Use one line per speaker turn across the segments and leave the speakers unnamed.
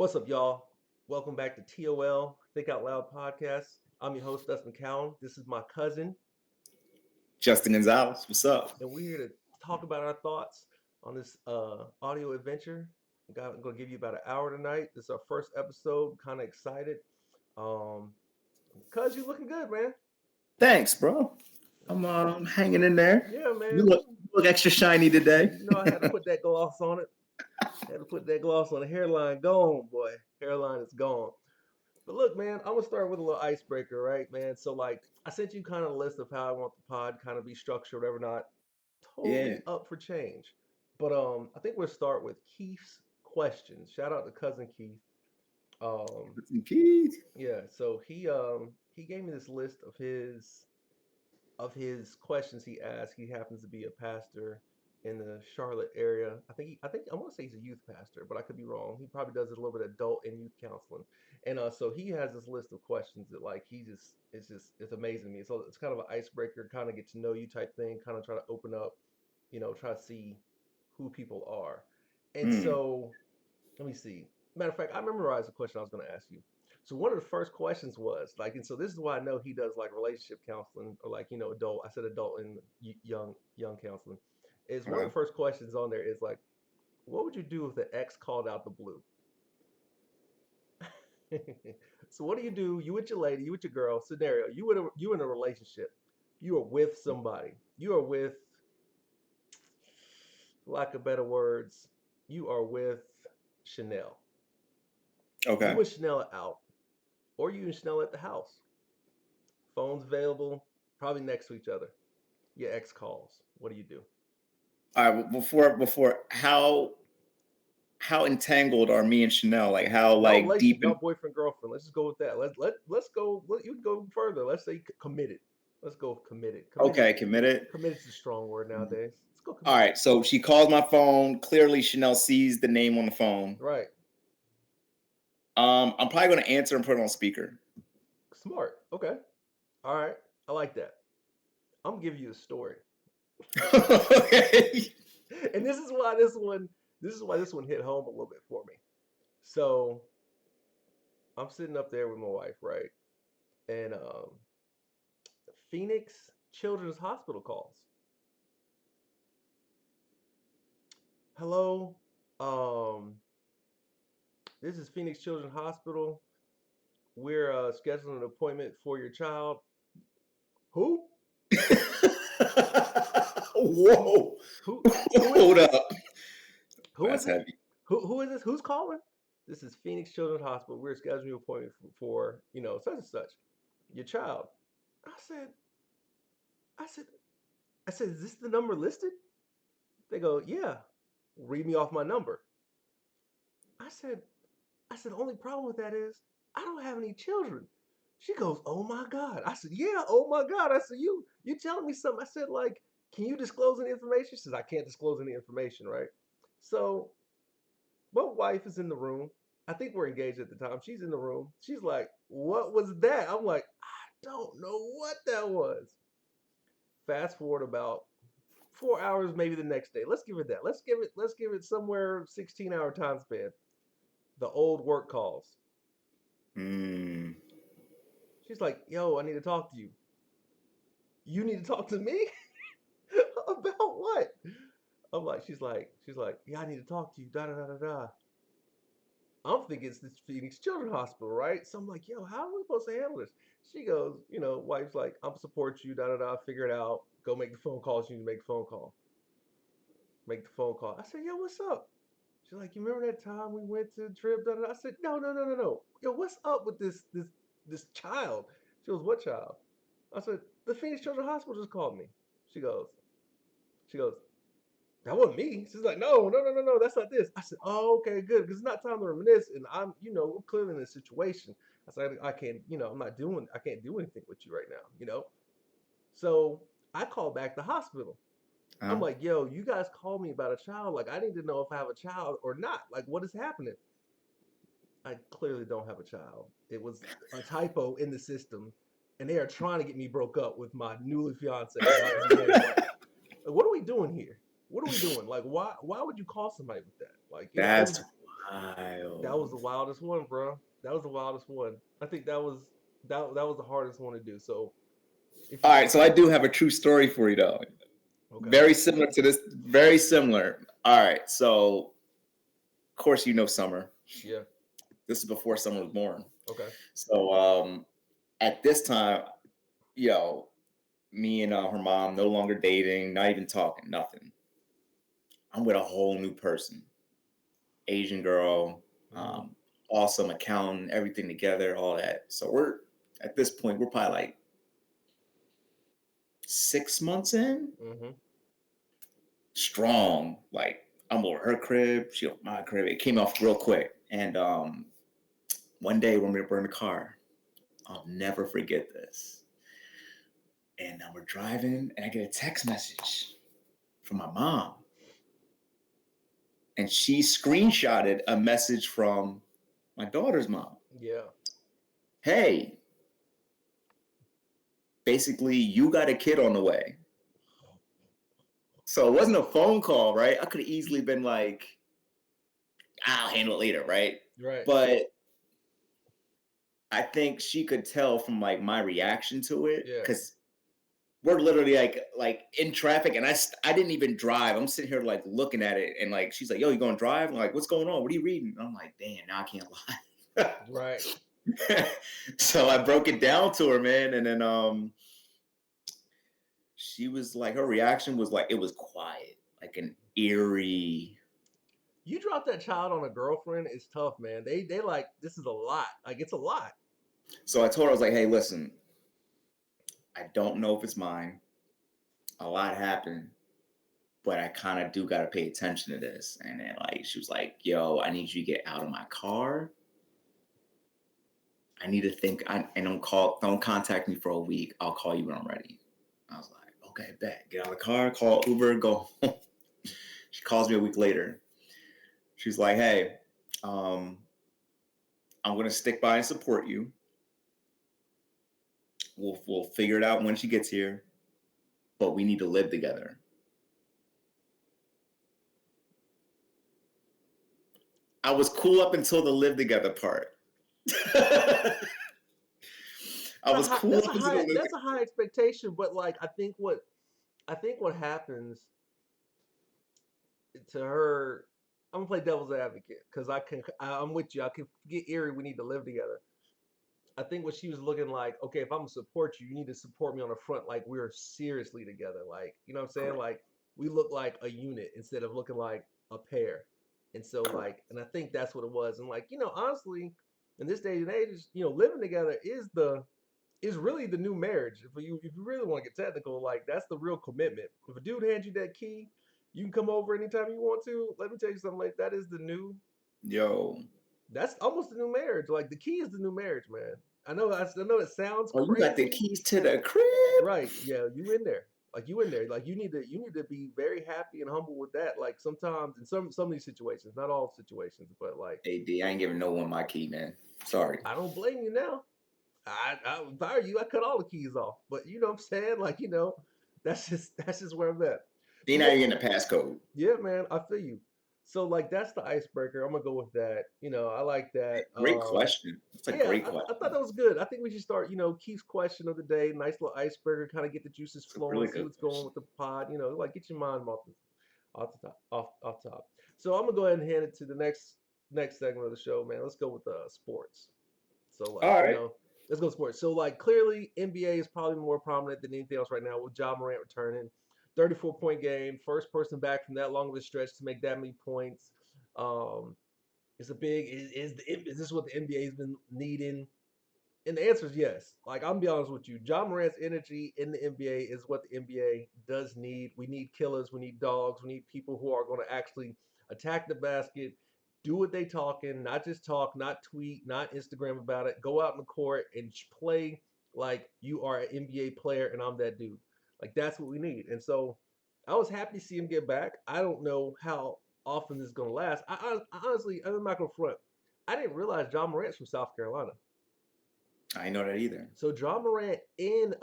What's up, y'all? Welcome back to TOL, Think Out Loud podcast. I'm your host, Dustin Cowan. This is my cousin,
Justin Gonzalez, what's up?
and we're here to talk about our thoughts on this audio adventure. I'm going to give you about an hour tonight. This is our first episode. Kind of excited. Um, Cuz, you looking good, man.
Thanks, bro. I'm hanging in there.
Yeah,
You
man.
look extra shiny today.
I had to put that gloss on it. Had to put that gloss on the hairline. Gone, boy. Hairline is gone. But look, man, I'm gonna start with a little icebreaker, right, man? So like I sent you kind of a list of how I want the pod kind of be structured, whatever not.
Yeah.
Totally up for change. But I think we'll start with Keith's questions. Shout out to cousin Keith. Um
Keith.
yeah, so he gave me this list of his questions he asked. He happens to be a pastor in the Charlotte area. I think I want to say he's a youth pastor, but I could be wrong. He probably does a little bit of adult and youth counseling. And so he has this list of questions that like he just it's amazing to me. So it's kind of an icebreaker, kind of get to know you type thing, kind of try to open up, try to see who people are. And
Mm.
so let me see. Matter of fact, I memorized the question I was going to ask you. So one of the first questions was like, and so this is why I know he does like relationship counseling or like adult. I said adult and young counseling. Is one of
Okay.
the first questions on there is like, what would you do if the ex called out the blue? So what do you do? You with your lady, you with your girl. Scenario: you in a relationship. You are with somebody. You are with, lack of better words, you are with Chanel. You
Okay.
and Chanel are out, or you and Chanel at the house. Phones available, probably next to each other. Your ex calls. What do you do?
All right. Before how entangled are me and Chanel? Like how
No
like
relationship.
deep
Y'all
in.
boyfriend girlfriend. Let's just go with that. Let's go. You can go further. Let's say committed. Let's go with committed. Committed.
Okay, committed.
Committed is a strong word nowadays. Let's go
All
committed.
right. So she calls my phone. Clearly, Chanel sees the name on the phone.
Right.
I'm probably gonna answer and put it on speaker.
Smart. Okay. All right. I like that. I'm gonna give you a story,
Okay.
and this is why this one hit home a little bit for me. So I'm sitting up there with my wife, right, and Phoenix Children's Hospital calls. Hello, um, this is Phoenix Children's Hospital. We're scheduling an appointment for your child. Who?
Whoa.
Who? Who is
Hold
this?
up.
Who is
That's
it?
heavy.
Who is this? Who's calling? This is Phoenix Children's Hospital. We're scheduling an appointment for such and such. Your child. I said, I said, I said, is this the number listed? They go, yeah. Read me off my number. I said, the only problem with that is I don't have any children. She goes, oh my God. I said, yeah, oh my God. I said, you telling me something. I said, like, can you disclose any information? She says, I can't disclose any information, right? So my wife is in the room. I think we're engaged at the time. She's in the room. She's like, what was that? I'm like, I don't know what that was. Fast forward about 4 hours, maybe the next day. Let's give it that. Let's give it somewhere 16-hour time span. The old work calls.
Mm.
She's like, yo, I need to talk to you. You need to talk to me? About what? I'm like, she's like, yeah, I need to talk to you. Da da da da da. I'm thinking it's this Phoenix Children's Hospital, right? So I'm like, yo, how are we supposed to handle this? She goes, wife's like, I'm support you, da da da, figure it out. Go make the phone calls. You need to make the phone call. Make the phone call. I said, yo, what's up? She's like, you remember that time we went to the trip? Da, da, da? I said, no, no, no, no, no. Yo, what's up with this child? She goes, what child? I said, the Phoenix Children's Hospital just called me. She goes, she goes, that wasn't me. She's like, no, no, no, no, no, that's not this. I said, oh, okay, good, because it's not time to reminisce, and we're clearly in a situation. I said, I can't, I can't do anything with you right now. So I called back the hospital. I'm
Uh-huh.
like, yo, you guys called me about a child. Like, I need to know if I have a child or not. Like, what is happening? I clearly don't have a child. It was a typo in the system, and they are trying to get me broke up with my newly fiance about his dead wife. Like, what are we doing here? What are we doing? Like, why would you call somebody with that? Like,
That's wild.
That was the wildest one, bro. That was the wildest one. I think that was the hardest one to do. So if
All
you
right, so I do have a true story for you though.
okay,
Very similar to this. Very similar. All right, so of course you know Summer.
yeah,
This is before Summer was born.
okay,
So at this time, yo, me and her mom no longer dating, not even talking, nothing. I'm with a whole new person, Asian girl,
hmm
awesome accountant, everything together, all that. So we're at this point, we're probably like 6 months in,
hmm
strong. Like I'm over her crib, she over my crib. It came off real quick. And one day when we were in the car, I'll never forget this. And we're driving, and I get a text message from my mom, and she screenshotted a message from my daughter's mom.
yeah,
Hey, basically, you got a kid on the way. So it wasn't a phone call, right? I could have easily been like, I'll handle it later, right?
right,
But I think she could tell from like my reaction to it
yeah,
because we're literally like in traffic, and I didn't even drive. I'm sitting here like looking at it, and like she's like, "Yo, you going to drive?" I'm like, "What's going on? What are you reading?" I'm like, "Damn, now I can't lie."
right.
So I broke it down to her, man, and then she was like, her reaction was like, it was quiet, like an eerie.
You drop that child on a girlfriend, it's tough, man. They like this is a lot. Like it's a lot.
So I told her, I was like, "Hey, listen, I don't know if it's mine. A lot happened, but I kind of do got to pay attention to this." And then like she was like, "Yo, I need you to get out of my car. I need to think, and don't contact me for a week. I'll call you when I'm ready." I was like, "Okay, bet. Get out of the car, call Uber, go home." She calls me a week later. She's like, "Hey, um, I'm gonna stick by and support you. We'll figure it out when she gets here, but we need to live together." I was cool up until the live together part. I was cool up until the live
That's
together.
a high expectation, but like I think what happens to her, I'm gonna play devil's advocate because I'm with you. I can get eerie. We need to live together. I think what she was looking like, okay, if I'm gonna support you, you need to support me on the front, like we're seriously together. Like, you know what I'm saying?
Correct.
Like we look like a unit instead of looking like a pair. And so
Correct.
like, and I think that's what it was. And like, honestly, in this day and age, living together is really the new marriage. If you really want to get technical, like that's the real commitment. If a dude hands you that key, you can come over anytime you want to. Let me tell you something, like that is the new
Yo.
that's almost the new marriage. Like the key is the new marriage, man. I know it sounds
Oh, you got the
crazy.
keys to the crib?
Right. Yeah, you in there. Like you in there. Like you need to be very happy and humble with that. Like sometimes in some of these situations, not all situations, but like
Hey, D, I ain't giving no one my key, man. Sorry.
I don't blame you now. If I were you, I cut all the keys off. But you know what I'm saying? Like, that's just where I'm at.
They
So
not
what
even getting a passcode.
yeah, man, I feel you. So like that's the icebreaker. I'm gonna go with that. I like that.
Great question. It's a
Yeah,
great
I thought
question.
that was good. I think we should start, Keith's question of the day, nice little icebreaker, kind of get the juices
It's a
flowing,
really
see
good
what's going
question.
with the pod, like get your mind off the top, off top. So I'm gonna go ahead and hand it to the next segment of the show, man. Let's go with sports. So
All
like,
right.
let's go sports. So like clearly NBA is probably more prominent than anything else right now with Ja Morant returning. 34-point game, first person back from that long of a stretch to make that many points. Um, it's a big is this what the NBA has been needing? And the answer is yes. Like I'm gonna be honest with you, John Morant's energy in the NBA is what the NBA does need. We need killers, we need dogs, we need people who are going to actually attack the basket, do what they talking, not just talk, not tweet, not Instagram about it. Go out in the court and play like you are an NBA player and I'm that dude. Like that's what we need. And so I was happy to see him get back. I don't know how often this is going to last. I honestly, I'm not going to front. I didn't realize John Morant's from South Carolina.
I ain't know that either.
So John Morant and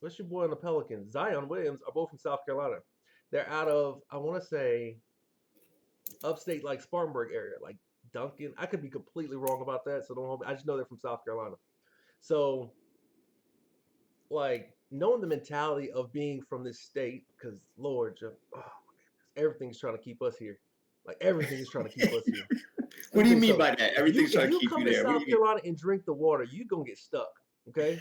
what's your boy on the Pelicans? Zion Williams are both from South Carolina. They're out of I want to say upstate like Spartanburg area, like Duncan. I could be completely wrong about that, so don't hold me. I just know they're from South Carolina. So like knowing the mentality of being from this state, because Lord, oh my goodness, everything's trying to keep us here. Like everything is trying to keep us here. Let
What
me
do
tell
you
you
mean
something.
by that?
If you
Everything's
if
trying to
you
keep you
come to
there. What do
South
you mean?
Carolina and drink the water, you gonna get stuck. Okay?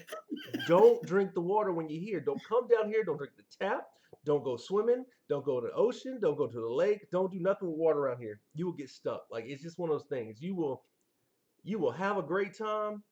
Don't drink the water when you're here. Don't come down here. Don't drink the tap. Don't go swimming. Don't go to the ocean. Don't go to the lake. Don't do nothing with water around here. You will get stuck. Like it's just one of those things. You will have a great time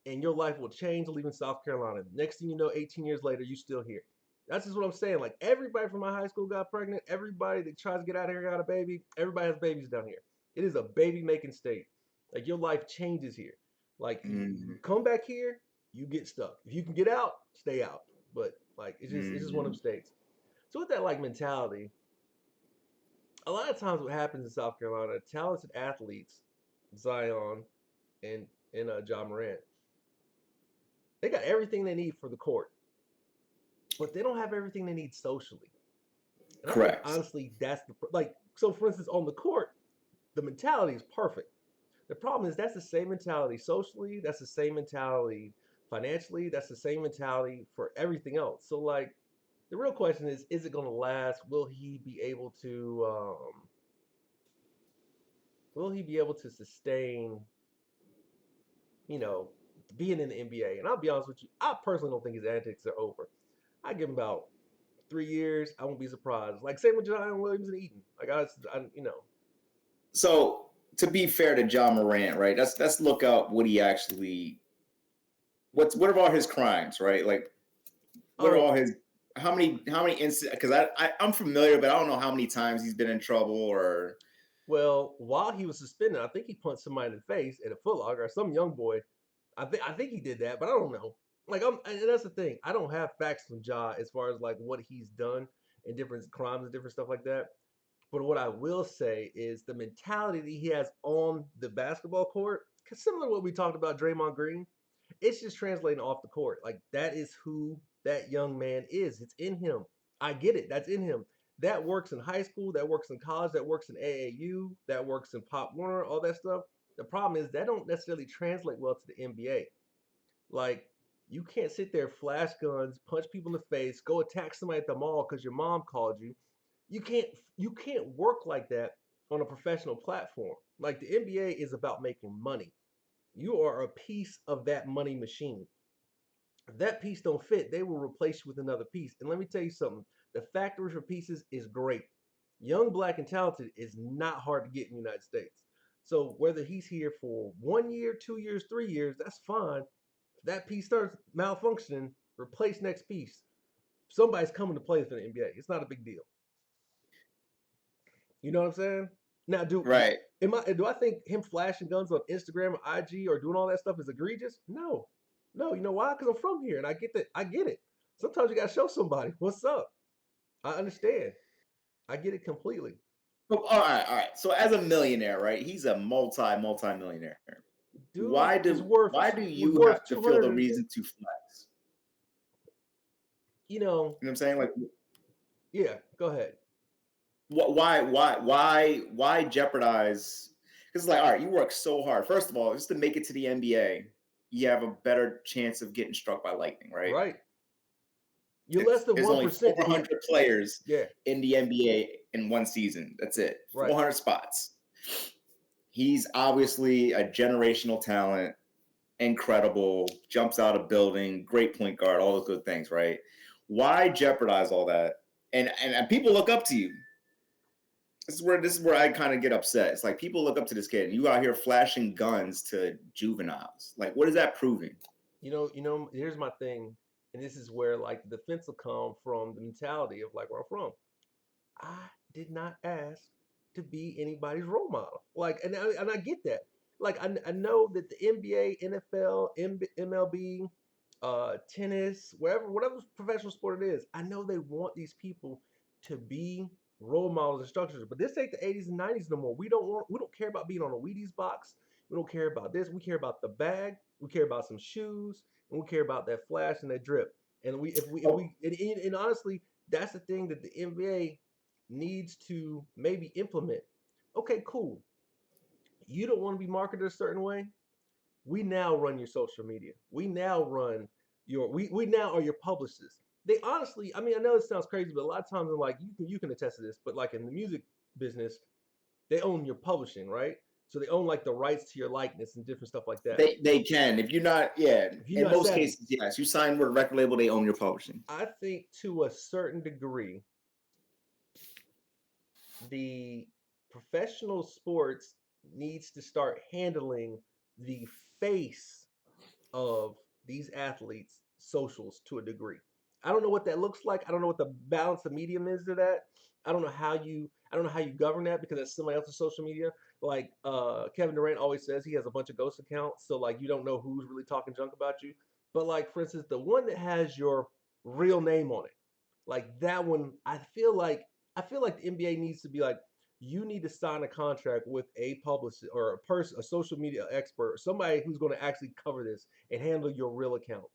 and your life will change leaving South Carolina. Next thing you know, 18 years later, you still here. That's just what I'm saying. Like everybody from my high school got pregnant. Everybody that tries to get out of here got a baby. Everybody has babies down here. It is a baby making state. Like your life changes here. Like you
Mm,
come back here, you get stuck. If you can get out, stay out. But like it's just one of them
mm,
states. So with that like mentality, a lot of times what happens in South Carolina, talented athletes, Zion and John Morant, they got everything they need for the court, but they don't have everything they need socially. And I think
correct.
honestly, that's the like. So for instance, on the court, the mentality is perfect. The problem is that's the same mentality socially. That's the same mentality financially. That's the same mentality for everything else. So like, the real question is it going to last? Will he be able to? Will he be able to sustain? You know, being in the NBA. And I'll be honest with you, I personally don't think his antics are over. I give him about 3 years. I won't be surprised. Like same with Zion Williams and Eaton. Like I.
So to be fair to John Morant, right? Let's look up what he actually what are all his crimes, right? Like what are
Oh
all his how many incidents? Because I'm familiar, but I don't know how many times he's been in trouble or
well, while he was suspended, I think he punched somebody in the face at a Foot Locker or some young boy. I think he did that, but I don't know. Like and that's the thing. I don't have facts from Ja as far as like what he's done and different crimes and different stuff like that. But what I will say is the mentality that he has on the basketball court, similar to what we talked about Draymond Green, it's just translating off the court. Like that is who that young man is. It's in him. I get it. That's in him. That works in high school. That works in college. That works in AAU. That works in Pop Warner. All that stuff. The problem is that don't necessarily translate well to the NBA. Like you can't sit there, flash guns, punch people in the face, go attack somebody at the mall because your mom called you. You can't you can't work like that on a professional platform. Like the NBA is about making money. You are a piece of that money machine. If that piece don't fit, they will replace you with another piece. And let me tell you something, the factory for pieces is great. Young, black, and talented is not hard to get in the United States. So whether he's here for 1 year, 2 years, 3 years, that's fine. If that piece starts malfunctioning, replace next piece. Somebody's coming to play for the NBA. It's not a big deal. You know what I'm saying? Now,
right.
do I think him flashing guns on Instagram or IG or doing all that stuff is egregious? No, no. You know why? Because I'm from here and I get that. I get it. Sometimes you gotta show somebody what's up. I understand. I get it completely,
But, all right. So as a millionaire, right? He's a multi millionaire.
dude. Was
Why
worth
do
was
you
worth
have to
two
feel
hundred
the
and
reason to flex?
you know.
You know what I'm saying? Like
Yeah. Go ahead.
why jeopardize? Because it's like, all right, you work so hard. First of all, just to make it to the NBA, you have a better chance of getting struck by lightning, right?
Right. You're less than
There's
one
only
percent to get.
400 players
Yeah.
in the NBA in one season. That's it.
Right.
400 spots. He's obviously a generational talent, incredible, jumps out of building, great point guard, all those good things, right? Why jeopardize all that? And people look up to you. This is where I kind of get upset. It's like people look up to this kid, and you out here flashing guns to juveniles. Like, what is that proving?
You know. Here's my thing, and this is where like the defense will come from the mentality of like where I'm from. I did not ask to be anybody's role model. Like, and I get that. Like, I know that the NBA, NFL, MLB, tennis, whatever professional sport it is, I know they want these people to be role models and structures. But this ain't the 80s and 90s no more. We don't care about being on a Wheaties box. We don't care about this. We care about the bag. We care about some shoes, and we care about that flash and that drip. And we, if
Oh,
we, and honestly, that's the thing that the NBA needs to maybe implement. Okay, cool. you don't want to be marketed a certain way, we now run your social media. We now run we now are your publicists. They honestly, I mean, I know it sounds crazy, but a lot of times, like you can attest to this, but like in the music business, they own your publishing, right? So they own like the rights to your likeness and different stuff like that.
They can. If you're not, yeah.
If you're
In
not
most
savvy,
cases, yes. You sign with a record label, they own your publishing.
I think to a certain degree, the professional sports needs to start handling the face of these athletes' socials to a degree. I don't know what that looks like. I don't know what the balance of medium is to that. I don't know how you govern that because that's somebody else's social media. Like Kevin Durant always says he has a bunch of ghost accounts, so like you don't know who's really talking junk about you. But like for instance, the one that has your real name on it, like that one, I feel like the NBA needs to be like, you need to sign a contract with a publicist or a person, a social media expert, or somebody who's going to actually cover this and handle your real account.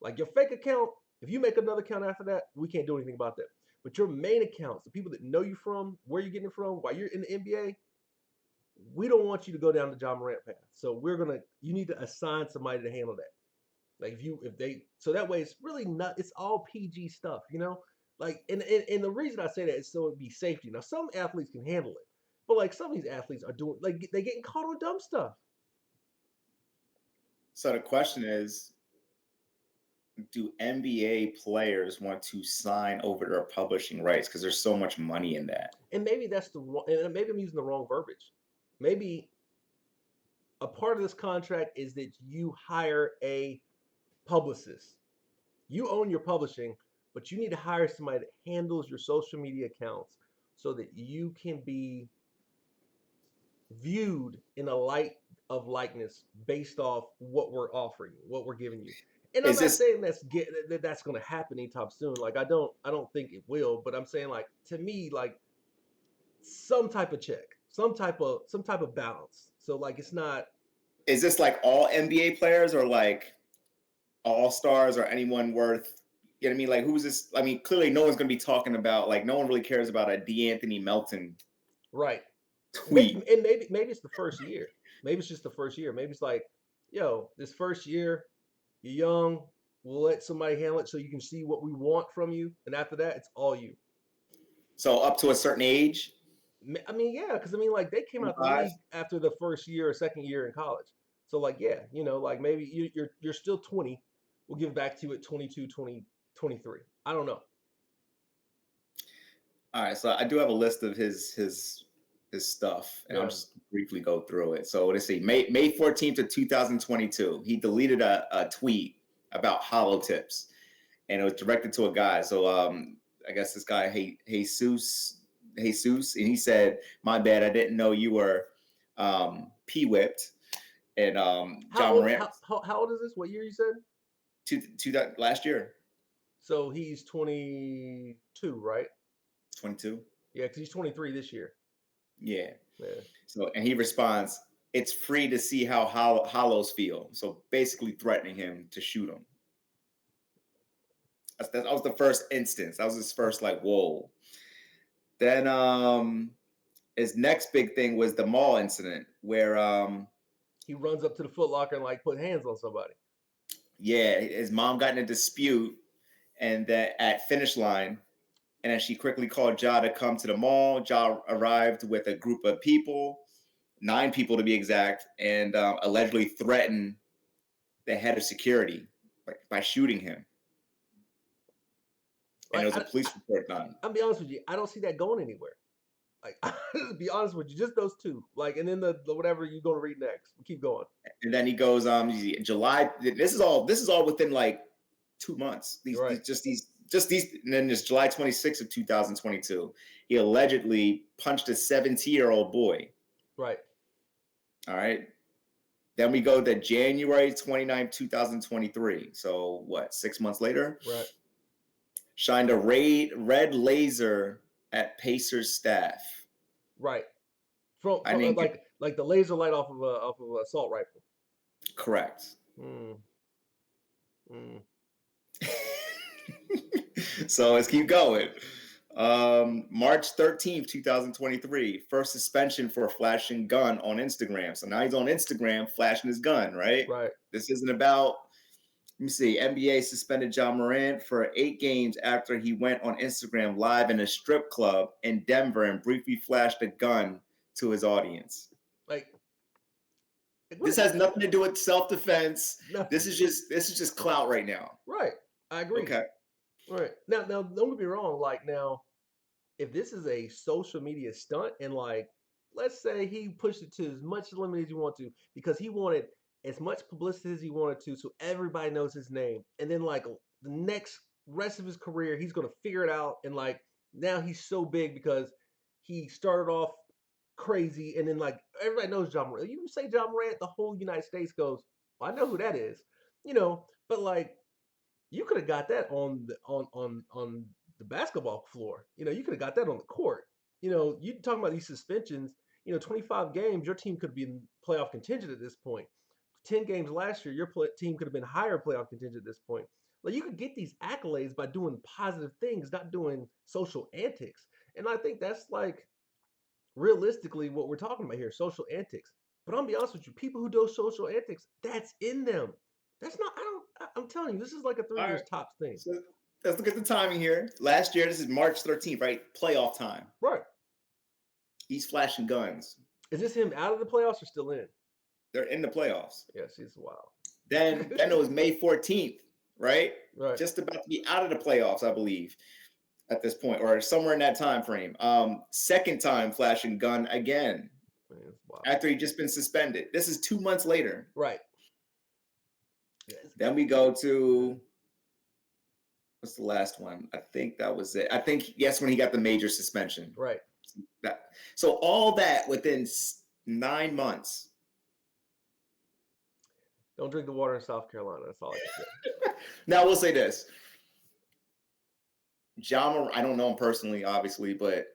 Like your fake account, if you make another account after that, we can't do anything about that. But your main accounts, the people that know you from, where you're getting it from, while you're in the NBA, we don't want you to go down the John Morant path. So you need to assign somebody to handle that. Like if they, so that way it's really not, it's all PG stuff, you know? Like, and the reason I say that is so it'd be safety. Now, some athletes can handle it, but like some of these athletes are doing, like, they getting caught on dumb stuff.
So the question is, do NBA players want to sign over their publishing rights because there's so much money in that?
And maybe that's the wrong, and maybe I'm using the wrong verbiage. Maybe a part of this contract is that you hire a publicist. You own your publishing, but you need to hire somebody that handles your social media accounts so that you can be viewed in a light of likeness based off what we're offering, what we're giving you. And I'm
Is
not
this
saying that's going to happen anytime soon. Like I don't think it will. But I'm saying like to me like some type of check, some type of balance. So like it's not
like all NBA players or like all stars or anyone worth? You know what I mean? Like who's this? I mean, clearly no one's going to be talking about like no one really cares about a D'Anthony Melton
right.
tweet.
And maybe it's the first year. Maybe it's just the first year. Maybe it's like, yo, this first year you're young. We'll let somebody handle it so you can see what we want from you, and after that, it's all you.
So up to a certain age,
I mean, yeah, because I mean, like they came out the
25.
league after the first year or second year in college. So like, yeah, like maybe you're still 20. We'll give back to you at 22, 20, 23. I don't know.
All right, so I do have a list of his stuff, and I'll
Yeah.
just briefly go through it. So let's see, May 14th of 2022, he deleted a tweet about hollow tips, and it was directed to a guy. So I guess this guy Jesus, and he said, "My bad, I didn't know you were p whipped." And
How
John
old?
Morant,
How old is this? What year you said?
to that last year,
So he's 22, right?
22.
Yeah, because he's 23 this year.
Yeah.
Yeah.
So, and he responds, "It's free to see how hollows feel." So basically threatening him to shoot him. That was the first instance. That was his first like, whoa. Then his next big thing was the mall incident where
He runs up to the Foot Locker and like put hands on somebody.
yeah, his mom got in a dispute and that at finish line, and then she quickly called Ja to come to the mall. Ja arrived with a group of people, 9 people to be exact, and allegedly threatened the head of security by shooting him. And
Like
there was a police report done.
I'll be honest with you, I don't see that going anywhere. Like, to be honest with you, just those two. Like, and then the whatever you're gonna read next. Keep going.
And then he goes, July. This is all within like 2 months.
Right,
And then this July 26th of 2022, he allegedly punched a 17-year-old boy.
right.
All right. Then we go to January 29th, 2023. So what? 6 months later,
Right.
shined a red laser at Pacers staff.
Right. From
I didn't
like the laser light off of an assault rifle.
correct.
Mm. Mm.
So let's keep going. March 13th, 2023, first suspension for flashing gun on Instagram. So now he's on Instagram flashing his gun, right?
Right.
This isn't about, let me see, NBA suspended Ja Morant for 8 games after he went on Instagram live in a strip club in Denver and briefly flashed a gun to his audience.
Like,
This
what?
has nothing to do with self-defense.
Nothing.
This is just clout right now.
Right. I agree.
Okay.
Right. Now, don't get me wrong. Like, now, if this is a social media stunt and, like, let's say he pushed it to as much limit as you want to because he wanted as much publicity as he wanted to so everybody knows his name, and then, like, the next rest of his career he's going to figure it out, and, like, now he's so big because he started off crazy, and then, like, everybody knows John Morant. You say John Morant, the whole United States goes, well, I know who that is, but, like, you could have got that on the basketball floor. You could have got that on the court. You talking about these suspensions. 25 games, your team could be in playoff contention at this point. 10 games last year, your team could have been higher playoff contention at this point. Like, you could get these accolades by doing positive things, not doing social antics. And I think that's, like, realistically what we're talking about here, social antics. But I'm gonna be honest with you, people who do social antics, that's in them. That's not. I'm telling you, this is like a 3
All
years
right.
tops thing.
So let's look at the timing here. Last year, this is March 13th, right? Playoff time.
Right.
He's flashing guns.
Is this him out of the playoffs or still in?
They're in the playoffs.
Yes, he's wild.
Then it was May 14th, right?
Right.
Just about to be out of the playoffs, I believe, at this point, or somewhere in that time frame. Second time flashing gun again.
Man, it's wild.
After he just been suspended. This is 2 months later.
Right.
Yes. Then we go to, what's the last one? I think that was it. I think, yes, when he got the major suspension.
Right.
So all that within 9 months.
Don't drink the water in South Carolina. That's all I can say.
Now, we'll say this. I don't know him personally, obviously, but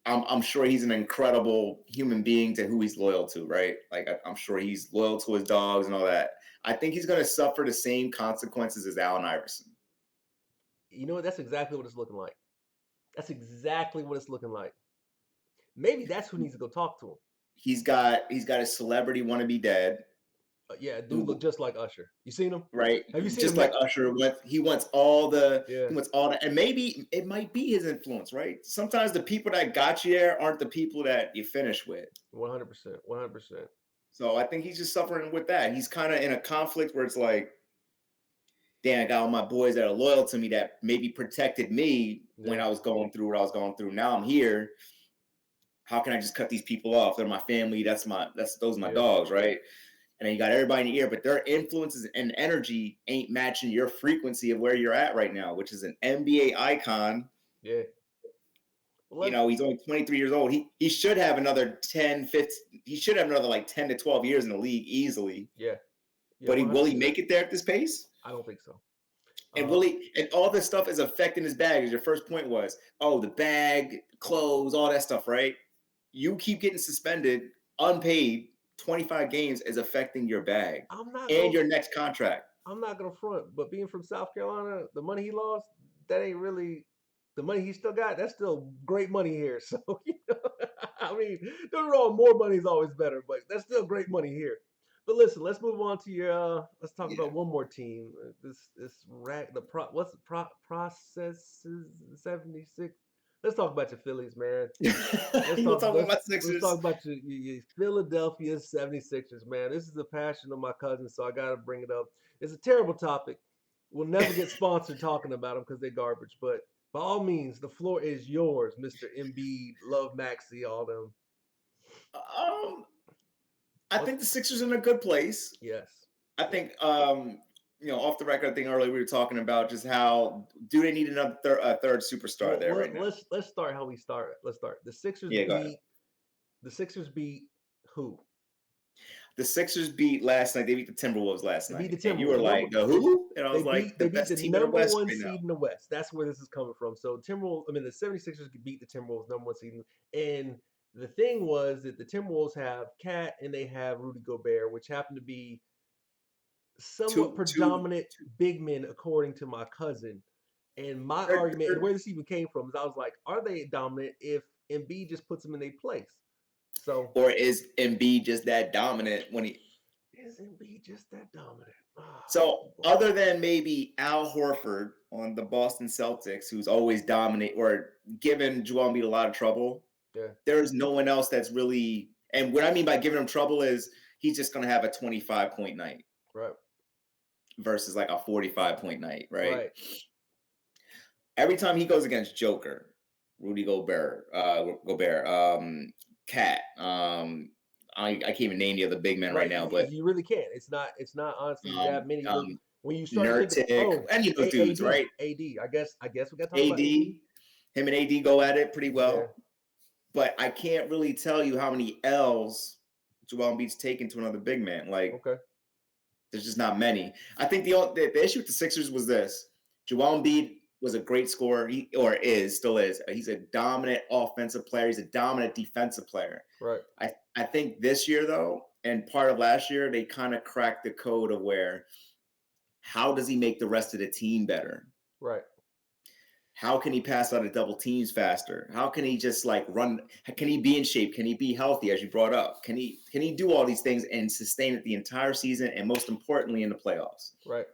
I'm sure he's an incredible human being to who he's loyal to, right? Like, I'm sure he's loyal to his dogs and all that. I think he's going to suffer the same consequences as Allen Iverson.
You know what? That's exactly what it's looking like. That's exactly what it's looking like. Maybe that's who needs to go talk to him.
He's got a celebrity wannabe dad.
Yeah, dude look just like Usher. You seen him?
Right.
Have you seen
just
him?
Like Usher, he wants all the,
Yeah.
he wants all the, and maybe it might be his influence, right? Sometimes the people that got you there aren't the people that you finish with.
100%. 100%.
So I think he's just suffering with that. He's kind of in a conflict where it's like, damn, I got all my boys that are loyal to me that maybe protected me when I was going through what I was going through. Now I'm here. How can I just cut these people off? They're my family. Those are my dogs, right? And then you got everybody in the ear, but their influences and energy ain't matching your frequency of where you're at right now, which is an NBA icon.
Yeah.
Well, he's only 23 years old. He should have another 10, 15, he should have another like 10 to 12 years in the league easily.
Yeah.
But will he make it there at this pace?
I don't think so.
And and all this stuff is affecting his bag. As your first point was, the bag, clothes, all that stuff, right? You keep getting suspended, unpaid, 25 games is affecting your bag your next contract.
I'm not gonna front, but being from South Carolina, the money he lost, that ain't really the money he still got. That's still great money here. So I mean, don't get me wrong, more money is always better, but that's still great money here. But listen, let's move on to your. Let's talk about one more team. Process 76. Let's talk about your Phillies, man.
Let's talk about Sixers.
Let's talk about your Philadelphia 76ers, man. This is the passion of my cousin, so I got to bring it up. It's a terrible topic. We'll never get sponsored talking about them because they're garbage. But by all means, the floor is yours, Mr. Embiid, Love Maxey, all them.
I think the Sixers are in a good place.
Yes.
I think, off the record, I think earlier we were talking about just how do they need another third superstar there right now?
Let's start how we start. Let's start. The Sixers beat who?
The Sixers beat last night. They beat the Timberwolves last night.
Beat the Timberwolves.
And you were like, the who? And I was like,
the best team in the West. Number one seed in the West. That's where this is coming from. So the 76ers beat the Timberwolves, number one seed. And the thing was that the Timberwolves have Cat and they have Rudy Gobert, which happen to be somewhat predominant big men, according to my cousin. And my
They're-
argument, and
they're-
where this even came from, is I was like, are they dominant if Embiid just puts them in their place? So
or is Embiid just that dominant when he?
is Embiid just that dominant?
So
Boy.
other than maybe Al Horford on the Boston Celtics, who's always dominate or given Joel Embiid a lot of trouble,
Yeah,
there's no one else that's really. And what I mean by giving him trouble is he's just going to have a 25-point night
right,
versus like a 45-point night, right?
right.
Every time he goes against Joker, Rudy Gobert, Cat, I can't even name the other big men right
Right,
now, but
you really can't. It's not honestly that
um,
many.
um,
When you start to think of
Nurkic, any of those dudes,
AD,
right?
AD. I guess we got to talk about AD.
AD, him and AD go at it pretty
Yeah,
well, but I can't really tell you how many L's Joel Embiid's taken to another big man. Like,
okay,
there's just not many. I think the issue with the Sixers was this: Joel Embiid was a great scorer, still is. He's a dominant offensive player. He's a dominant defensive player.
right,
I think this year though, and part of last year, they kind of cracked the code of where how does he make the rest of the team better?
right,
How can he pass out of double teams faster? How can he just like run? Can he be in shape? Can he be healthy, as you brought up? Can he do all these things and sustain it the entire season, and most importantly in the playoffs?
right,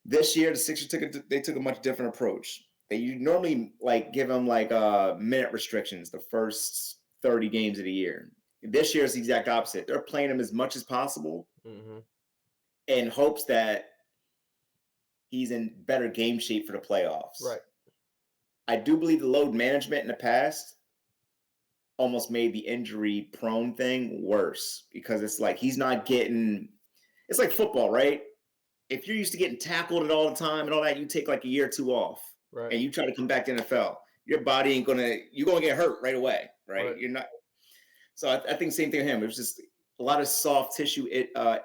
This year, the Sixers took a much different approach. You normally like give them like minute restrictions the first 30 games of the year. This year is the exact opposite. They're playing him as much as possible
mm-hmm.
in hopes that he's in better game shape for the playoffs.
Right,
I do believe the load management in the past almost made the injury prone thing worse because it's like he's not getting. It's like football, right? If you're used to getting tackled all the time and all that, you take like a year or two off,
right,
and you try to come back to NFL. Your body ain't you're gonna get hurt right away, right?
right,
You're not. So I think same thing with him. It was just a lot of soft tissue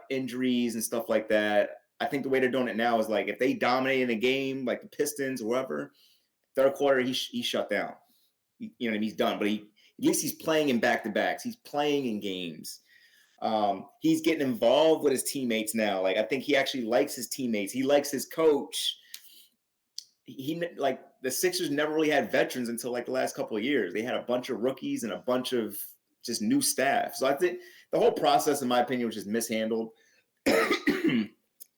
injuries and stuff like that. I think the way they're doing it now is like if they dominate in a game, like the Pistons or whoever, third quarter he's shut down. You know what I mean? He's done. But at least he's playing in back-to-backs. He's playing in games. He's getting involved with his teammates now. Like I think he actually likes his teammates. He likes his coach. He like the Sixers never really had veterans until like the last couple of years. They had a bunch of rookies and a bunch of just new staff. So I think the whole process, in my opinion, was just mishandled.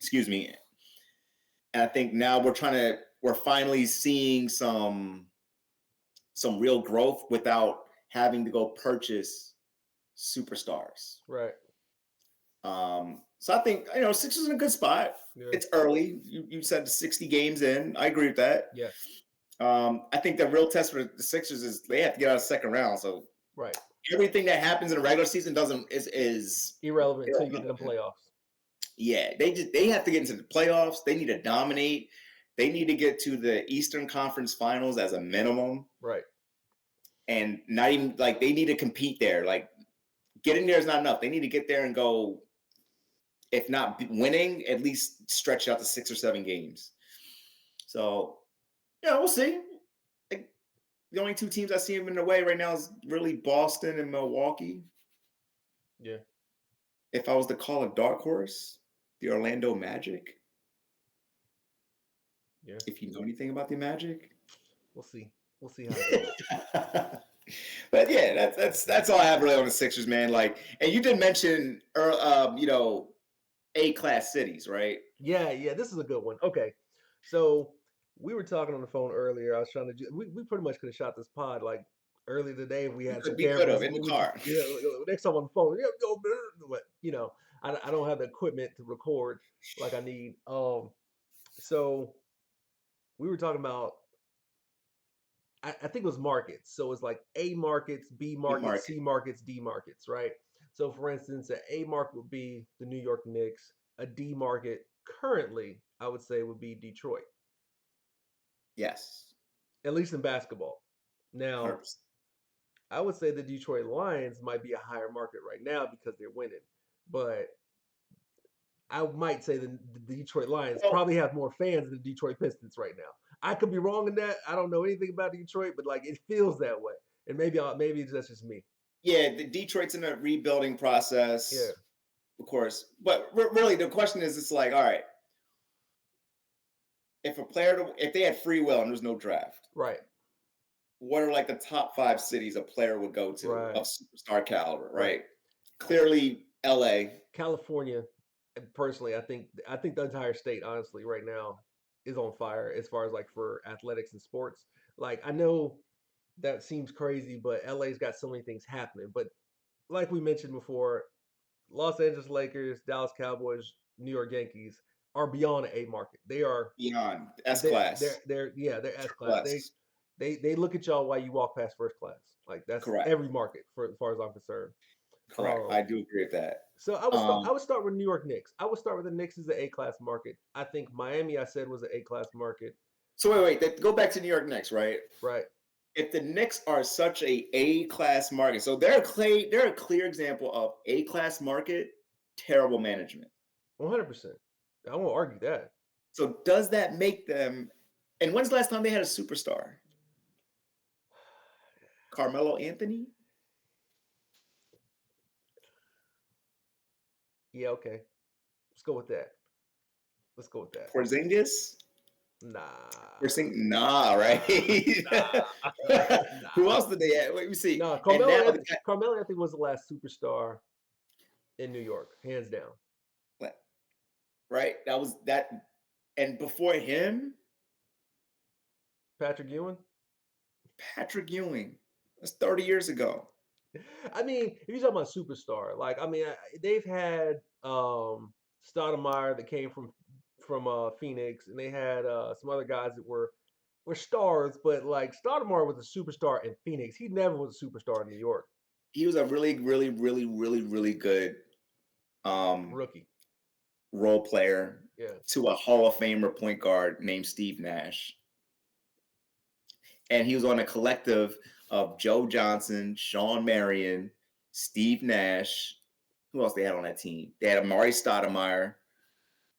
Excuse me. And I think now we're finally seeing some real growth without having to go purchase superstars.
right.
So I think Sixers in a good spot.
Yeah.
It's early. You said 60 games in. I agree with that.
Yeah.
I think the real test for the Sixers is they have to get out of the second round. So
Right.
everything that happens in a regular season is
Irrelevant until you get to the playoffs.
Yeah, they have to get into the playoffs. They need to dominate. They need to get to the Eastern Conference Finals as a minimum.
Right.
And not even like they need to compete there. Like getting there is not enough. They need to get there and go, if not winning, at least stretch out to 6 or 7 games. So, we'll see. Like, the only 2 teams I see them in the way right now is really Boston and Milwaukee.
Yeah.
If I was to call a dark horse, the Orlando Magic.
Yeah.
If you know anything about the Magic.
We'll see. We'll see how it goes.
But yeah, that's all I have really on the Sixers, man. Like, and you did mention, A-class cities, right?
Yeah. This is a good one. Okay, so we were talking on the phone earlier. I was trying to. We pretty much could have shot this pod like early today if we had some
We could have
cameras.
in the car.
Next time on the phone. But I don't have the equipment to record like I need. So we were talking about. I think it was markets. So it's like A markets, B markets, C markets, D markets, right? So for instance, an A market would be the New York Knicks. A D market currently, I would say, would be Detroit.
Yes.
At least in basketball. Now,
100%.
I would say the Detroit Lions might be a higher market right now because they're winning. But I might say the Detroit Lions probably have more fans than the Detroit Pistons right now. I could be wrong in that. I don't know anything about Detroit, but like it feels that way. And maybe that's just me.
Yeah, the Detroit's in a rebuilding process.
Yeah.
Of course. But really the question is, it's like, all right, if they had free will and there's no draft,
Right.
what are like the top 5 cities a player would go to
Right.
of superstar caliber,
Right.
right? Clearly, LA.
California, personally, I think the entire state, honestly, right now is on fire as far as like for athletics and sports. Like I know that seems crazy, but LA's got so many things happening. But like we mentioned before, Los Angeles Lakers, Dallas Cowboys, New York Yankees are beyond an A market. They are
Beyond S
they're
class,
they're yeah, they're S
triple
class.
S.
They look at y'all while you walk past first class. Like that's
Correct.
every market for as far as I'm concerned.
Correct. I
Um,
do agree with that.
so
Um,
I would start with New York Knicks. I would start with the Knicks as the A class market. I think Miami I said was an A class market.
so go back to New York Knicks, right?
Right.
If the Knicks are such a class market, so they're a clear example of A class market, terrible management.
100%. I won't argue that.
So does that make them? And when's the last time they had a superstar? Carmelo Anthony,
Yeah, okay. Let's go with that. Let's go with that.
Porzingis.
Nah.
Nah, right?
Nah.
Who
Nah.
else did they have? Let me see.
No,
And
Carmelo
now the
Anthony, Carmelo Anthony was the last superstar in New York, hands down.
guy, right? That was that. And before him,
Patrick Ewing.
Patrick Ewing. That's 30 years ago.
I mean, if you're talking about superstar, like I mean, they've had Stoudemire that came from Phoenix, and they had some other guys that were stars, but like Stoudemire was a superstar in Phoenix. He never was a superstar in New York.
He was a really, really, really, really, really good um,
Rookie.
role player
Yeah.
to a Hall of Famer point guard named Steve Nash. And he was on a collective of Joe Johnson, Sean Marion, Steve Nash. Who else they had on that team? They had Amari Stoudemire,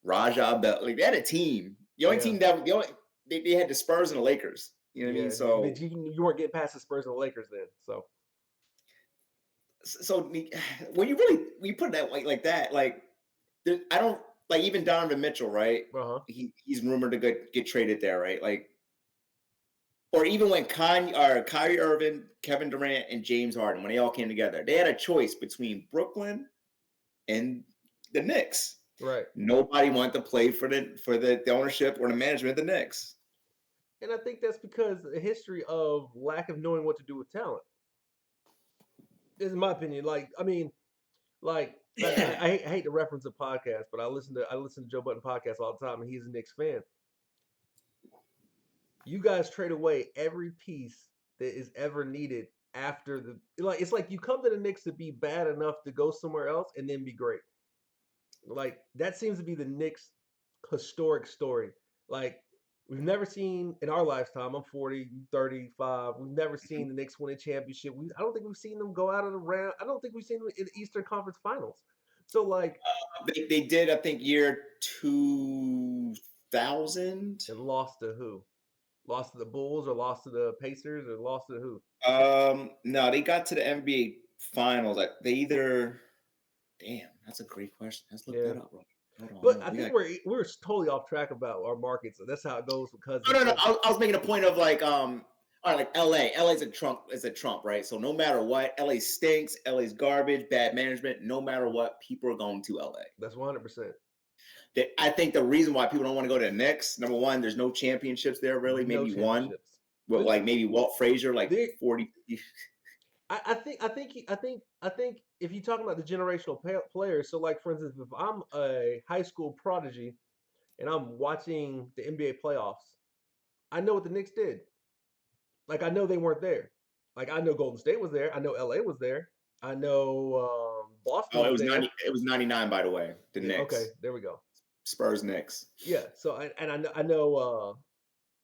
Raja Bell. Like they had a team. The only
Yeah.
team that they had the Spurs and the Lakers. You know what I mean?
Yeah.
So
But you weren't getting past the Spurs and the Lakers then. So
so when you put it that way like that, like I don't like even Donovan Mitchell, right?
uh-huh.
He's rumored to get traded there, right? Like or even when Kyrie Irving, Kevin Durant, and James Harden, when they all came together, they had a choice between Brooklyn and the Knicks.
Right.
Nobody wanted to play for the ownership or the management of the Knicks.
And I think that's because the history of lack of knowing what to do with talent. This is my opinion. Like, I mean, I hate to reference a podcast, but I listen to Joe Budden podcast all the time, and he's a Knicks fan. You guys trade away every piece that is ever needed after the like. It's like you come to the Knicks to be bad enough to go somewhere else and then be great. Like that seems to be the Knicks' historic story. Like we've never seen in our lifetime. I'm 40, 35. We've never seen the Knicks win a championship. I don't think we've seen them go out of the round. I don't think we've seen them in the Eastern Conference Finals. So like,
They did, I think, year 2000.
and lost to who? Lost to the Bulls or lost to the Pacers or lost to who?
No, they got to the NBA Finals. Like they either. Damn, that's a great question. Let's look
Yeah.
that up. Hold on, hold
But I
on.
think we're totally off track about our markets. So that's how it goes because
No, no, no.
because
I was making a point of like all right, like LA. LA's a Trump, right? So no matter what, LA stinks, LA's garbage, bad management. No matter what, people are going to LA.
that's 100%.
I think the reason why people don't want to go to the Knicks, number one, there's no championships there really,
No
maybe one.
championships.
Well,
But
like maybe Walt Frazier, like
there,
40.
I think if you're talking about the generational players, so like for instance, if I'm a high school prodigy and I'm watching the NBA playoffs, I know what the Knicks did. Like I know they weren't there. Like I know Golden State was there. I know LA was there. I know Boston
Oh, it
was
was
there.
90. It was 99, by the way. The
Yeah. Okay.
Knicks,
There we go.
Spurs, Knicks.
Yeah. So and I know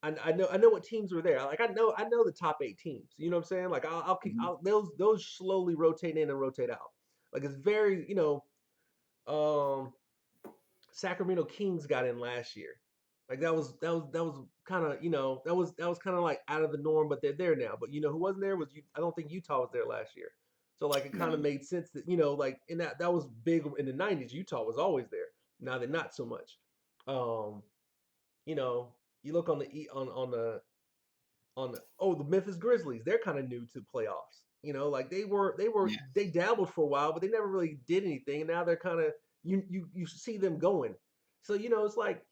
what teams were there. Like I know the top 8 teams. You know what I'm saying? Like
Mhm.
those slowly rotate in and rotate out. Like it's very um Sacramento Kings got in last year. Like that was kind of that was kind of like out of the norm, but they're there now. But who wasn't there was you. I don't think Utah was there last year. So like it kind of
No.
made sense that like in that was big in the '90s. Utah was always there. Now they're not so much. Um, you know. You look on the the Memphis Grizzlies. They're kind of new to playoffs. Like
Yeah.
they dabbled for a while, but they never really did anything. And now they're kind of you see them going. So it's like,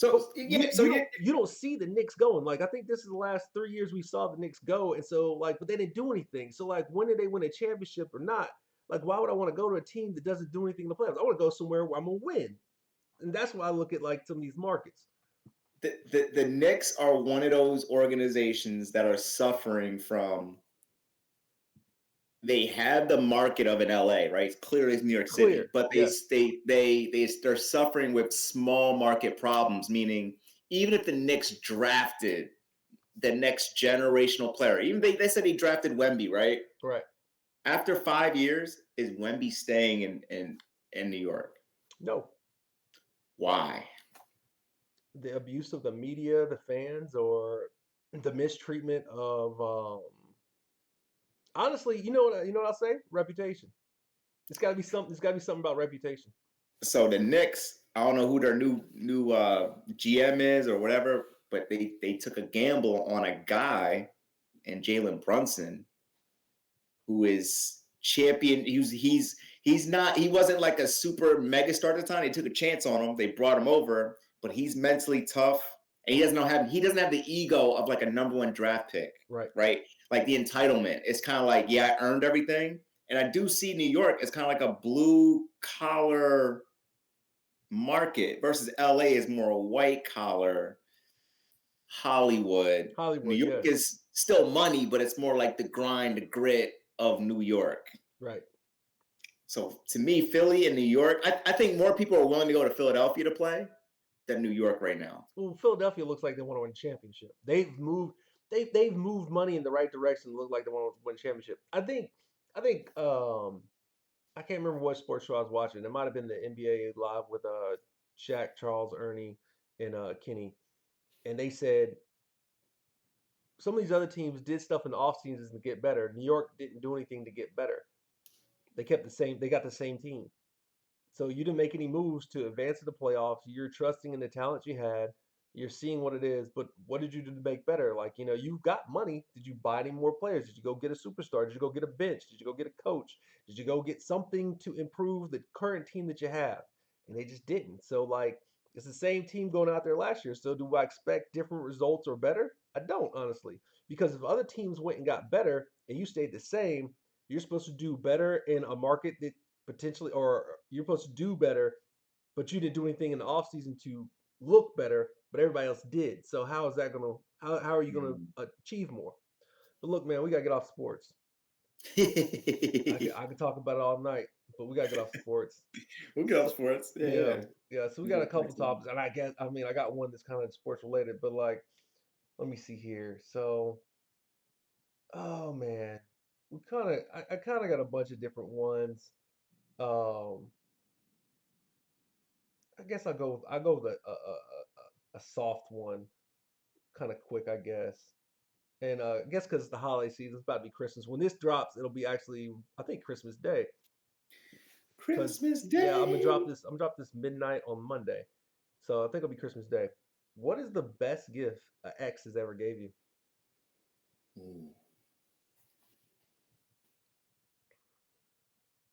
but
So yeah, so yeah,
you don't see the Knicks going. Like I think this is the last 3 years we saw the Knicks go, and so like, but they didn't do anything. So like, when did they win a championship or not? Like, why would I want to go to a team that doesn't do anything in the playoffs? I want to go somewhere where I'm gonna win, and that's why I look at like some of these markets.
the Knicks are one of those organizations that are suffering from. They have the market of an LA, right? Clearly, it's New York City,
Clear,
but
yes,
they're suffering with small market problems. Meaning, even if the Knicks drafted the next generational player, even they said they drafted Wemby, right?
right.
After 5 years, is Wemby staying in New York?
No,
Why?
the abuse of the media, the fans, or the mistreatment of honestly, you know what I'll say? Reputation. It's got to be something. It's got to be something about reputation.
So the Knicks, I don't know who their new GM is or whatever, but they took a gamble on a guy and Jalen Brunson who is champion. He wasn't like a super mega star at the time. They took a chance on him. They brought him over, but he's mentally tough and he doesn't have the ego of like a number one draft pick,
Right.
right? Like the entitlement. It's kind of like, yeah, I earned everything. And I do see New York as kind of like a blue collar market versus LA is more white collar Hollywood. New
Hollywood,
York
yes.
is still money, but it's more like the grind, the grit of New York.
Right.
So to me, Philly and New York, I think more people are willing to go to Philadelphia to play than New York right now.
Well, Philadelphia looks like they want to win a championship. They've moved money in the right direction. Look like they want to win a championship. I think I can't remember what sports show I was watching. It might have been the NBA Live with Shaq, Charles, Ernie, and Kenny, and they said some of these other teams did stuff in the off seasons to get better. New York didn't do anything to get better. They kept the same. They got the same team. So you didn't make any moves to advance to the playoffs. You're trusting in the talent you had. You're seeing what it is, but what did you do to make better? Like, you've got money. Did you buy any more players? Did you go get a superstar? Did you go get a bench? Did you go get a coach? Did you go get something to improve the current team that you have? And they just didn't. So, like, it's the same team going out there last year. So, do I expect different results or better? I don't, honestly. Because if other teams went and got better and you stayed the same, you're supposed to do better in a market that potentially, or you're supposed to do better, but you didn't do anything in the offseason to look better, but everybody else did. So how is that gonna how are you gonna
Mm.
achieve more? But look, man, we gotta get off sports. I could talk about it all night, but we gotta get off sports.
We'll get off
So
sports. Yeah,
yeah,
yeah.
yeah. So we got a couple topics, and I got one that's kind of sports related, but like, let me see here. So, oh man, I kind of got a bunch of different ones. Um, I guess I'll go with a soft one, kind of quick, I guess. And I guess because it's the holiday season, it's about to be Christmas. When this drops, it'll be actually I think Christmas Day. Cause
Christmas
yeah, I'm gonna
Day.
drop this. I'm gonna drop this midnight on Monday, so I think it'll be Christmas Day. What is the best gift an ex has ever gave you?
Ooh.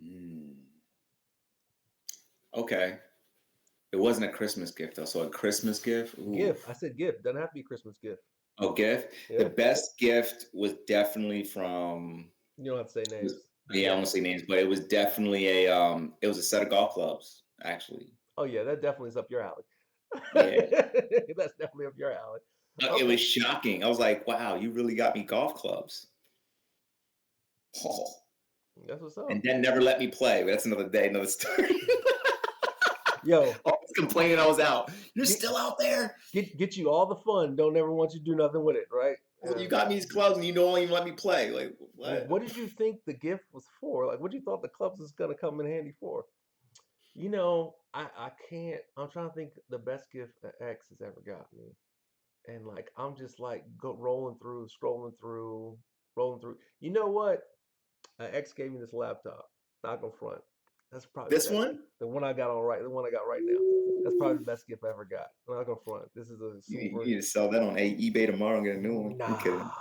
Mm. Okay. It wasn't a Christmas gift though. So a Christmas gift. Ooh.
Gift. I said gift. Doesn't have to be a Christmas gift.
Oh, gift. The
Yeah.
best gift was definitely from.
You don't have to say
It was,
names.
yeah, I
Yeah.
won't say names, but it was definitely it was a set of golf clubs actually.
Oh yeah, that definitely is up your alley.
Yeah.
That's definitely up your alley.
It
Okay,
was shocking. I was like, wow, you really got me golf clubs. Oh.
that's what's
And
up.
then never let me play. But that's another day, another story.
Yo,
Always complaining I was out. You're
get
still out there.
get you all the fun. Don't ever want you to do nothing with it, right?
Well,
Yeah.
you got me these clubs and you don't even let me play. Like
Well,
what?
what did you think the gift was for? Like, what you thought the clubs was gonna come in handy for? I can't. I'm trying to think the best gift an ex has ever got me, and like I'm just like go rolling through, scrolling through, rolling through. You know what? An ex gave me this laptop. Not gonna front. That's probably the
This
best.
one,
The one I got on right. The one I got right now. That's probably the best gift I ever got. I'm not gonna front. This is a
you
super.
need to sell that on eBay tomorrow and get a new one. I'm kidding.
Nah,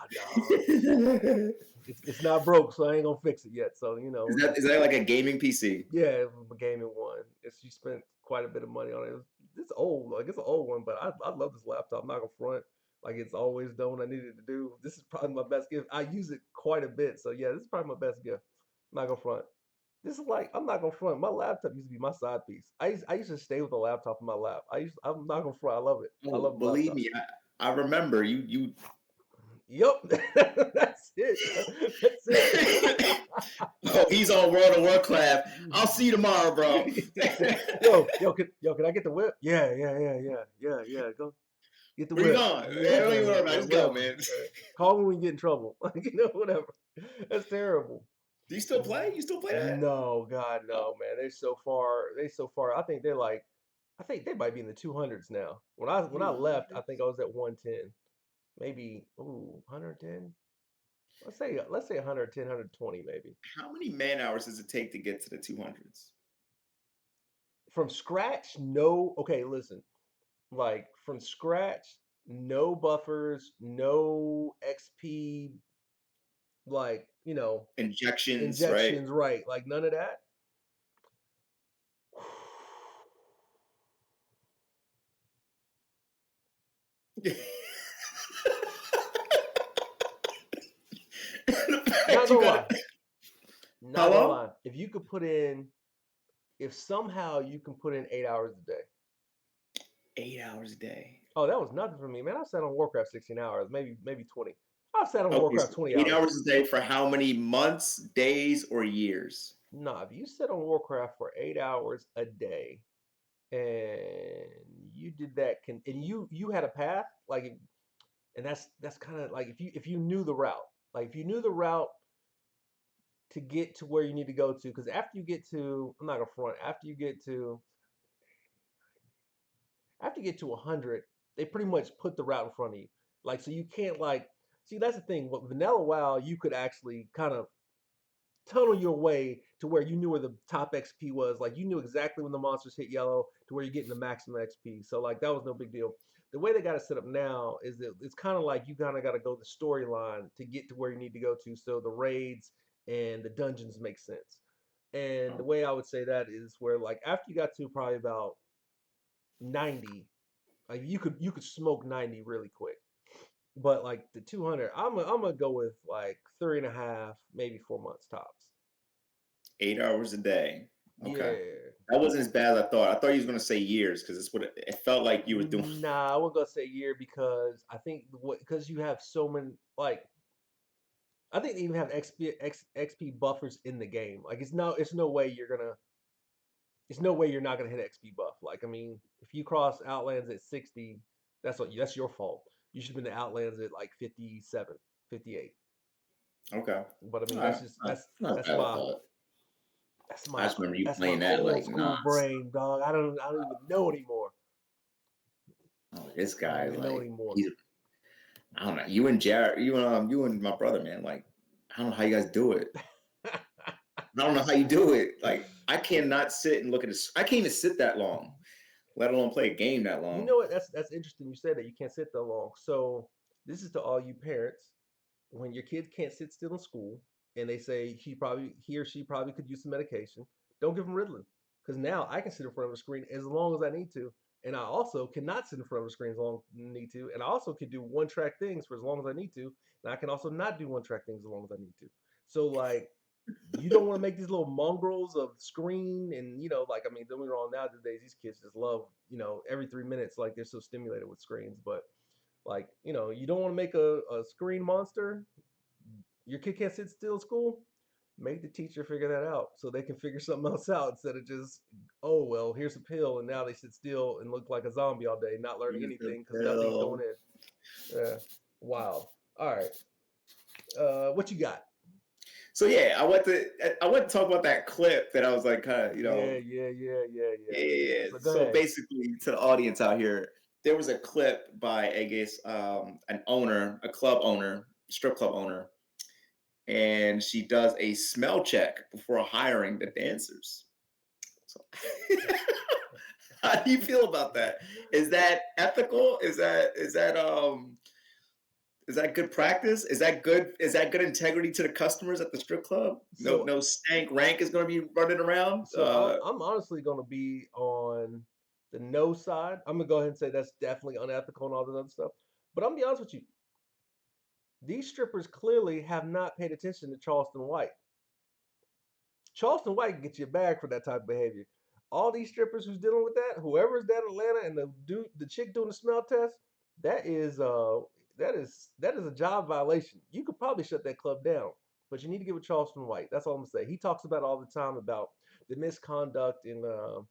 dog. It's not broke, so I ain't gonna fix it yet. So
Is
we
that
just
is that like a gaming PC?
yeah, it was a gaming one. It's you spent quite a bit of money on it. It's old, like it's an old one, but I love this laptop. I'm not gonna front. Like it's always done what I needed to do. This is probably my best gift. I use it quite a bit, so yeah, this is probably my best gift. I'm not gonna front. This is like I'm not gonna front. My laptop used to be my side piece. I used to stay with the laptop in my lap. I'm not gonna front. I love it. I
Oh,
love the
believe
laptop.
me, I remember you.
Yup, that's it. That's it.
Oh, he's on World of Warcraft. I'll see you tomorrow, bro.
Can I get the whip? Yeah. Go get the
Where you
whip.
going?
Yeah,
Don't even worry about it. Just go,
whatever.
man.
Call me when you get in trouble. Whatever. That's terrible.
Do you still play? You still play that?
No, God,
Oh,
no, man. They're so far. They so far. I think they're like. I think they might be in the 200s now. When I left, I
200.
think I was at 110. Maybe 110. Let's say 110, 120 maybe.
How many man hours does it take to get to the 200s?
From scratch, no. Okay, listen. Like from scratch, no buffers, no XP, like
Injections, right?
injections, right? Like none of that.
The
Not
fact you
gonna
got
lie.
it. How
Not gonna
long?
lie. If somehow you can put in 8 hours a day.
8 hours a day.
Oh, that was nothing for me, man. I sat on Warcraft 16 hours, maybe 20. I sat on
Okay,
Warcraft
so
20
eight
hours.
hours a day for how many months, days, or years?
Nah, if you sit on Warcraft for 8 hours a day and you did that, and you had a path, like, and that's kind of like if you knew the route, like if you knew the route to get to where you need to go to, because after you get to, I'm not gonna front, after you get to 100, they pretty much put the route in front of you. Like, so you can't like, see, that's the thing. With Vanilla WoW, you could actually kind of tunnel your way to where you knew where the top XP was. Like, you knew exactly when the monsters hit yellow to where you're getting the maximum XP. So like that was no big deal. The way they got it set up now is that it's kind of like you kind of got to go the storyline to get to where you need to go to. So the raids and the dungeons make sense. And the
Oh,
way I would say that is where like after you got to probably about 90, like you could smoke 90 really quick. But like the 200, I'm gonna go with like 3.5, maybe 4 months tops.
8 hours a day. Okay.
Yeah.
That wasn't as bad as I thought. I thought you was gonna say years because it's what it felt like you were doing.
Nah, I wouldn't go say a year because I think what because you have so many like I think they even have XP buffers in the game. Like it's no way you're not gonna hit XP buff. Like I mean, if you cross Outlands at 60, that's your fault. You should have been to Outlands at like 57, 58.
Okay.
But I mean,
All
that's
right.
just
Not as
that's
bad as I
my
thought.
that's
I
my
just remember you
that's my
playing that
old
like
school
nonstop.
brain, dog. I don't even know anymore.
Oh, this
I don't
guy,
even know
like,
anymore.
he's I don't know. You and Jared, you and my brother, man. Like, I don't know how you guys do it. I don't know how you do it. Like, I cannot sit and look at this. I can't even sit that long, let alone play a game that
You
long.
know what? That's interesting. You said that you can't sit that long. So this is to all you parents. When your kids can't sit still in school, and they say he or she probably could use some medication, don't give them Ritalin, because now I can sit in front of a screen as long as I need to, and I also cannot sit in front of a screen as long as I need to, and I also can do one track things for as long as I need to, and I can also not do one track things as long as I need to. So like you don't want to make these little mongrels of screen and like I mean don't get me wrong, nowadays these kids just love every 3 minutes, like they're so stimulated with screens, but like you don't want to make a screen monster. Your kid can't sit still at school, make the teacher figure that out so they can figure something else out instead of just, oh well, here's a pill and now they sit still and look like a zombie all day not learning
Here's the
anything because nothing's going
pill.
in. Yeah. Wow. All right, what you got?
So yeah, I want to talk about that clip that I was like, kind of,
Yeah.
yeah.
So go
So
ahead.
basically, to the audience out here, there was a clip by, I guess, an owner, a club owner, strip club owner, and she does a smell check before hiring the dancers. So, how do you feel about that? Is that ethical? Is that good practice? Is that good? Is that good integrity to the customers at the strip club? No,
So
no stank rank is going to be running around.
so I'm honestly gonna be on the no side. I'm gonna go ahead and say that's definitely unethical and all this other stuff. But I'm gonna be honest with you, these strippers clearly have not paid attention to Charleston White. Charleston White can get you a bag for that type of behavior. All these strippers who's dealing with that, whoever's down in Atlanta and the chick doing the smell test, that is that is a job violation. You could probably shut that club down, but you need to get with Charleston White. That's all I'm gonna say. He talks about all the time about the misconduct and uh,